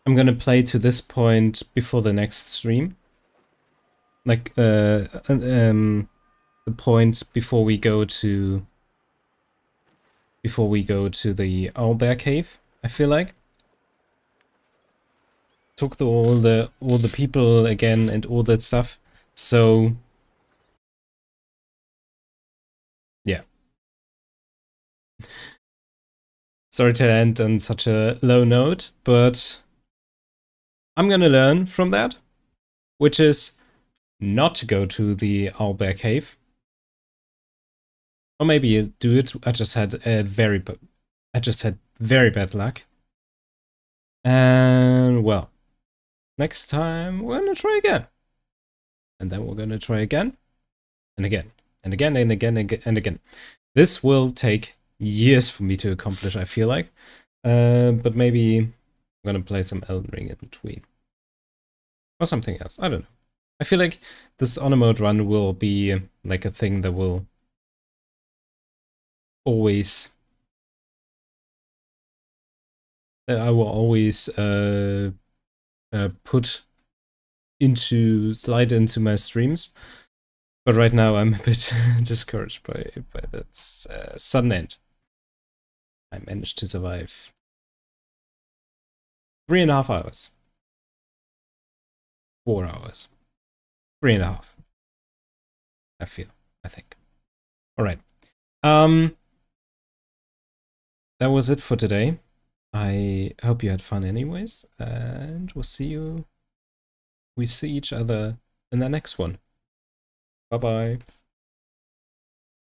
I'm gonna play to this point before the next stream. Like, the point before we go to the Owlbear Cave, I feel like. Took all the people again and all that stuff. So yeah. Sorry to end on such a low note, but I'm gonna learn from that, which is not to go to the Owlbear Cave. Or maybe you do it. I just had very bad luck. And well, next time we're gonna try again. And then we're gonna try again. And again. And again and again and again. This will take years for me to accomplish, I feel like. But maybe I'm gonna play some Elden Ring in between. Or something else. I don't know. I feel like this honor mode run will be like a thing that will always... that I will always slide into my streams. But right now I'm a bit discouraged by that sudden end. I managed to survive 3.5 hours. 4 hours. 3.5. I think. Alright. That was it for today. I hope you had fun anyways, and we see each other in the next one. Bye-bye.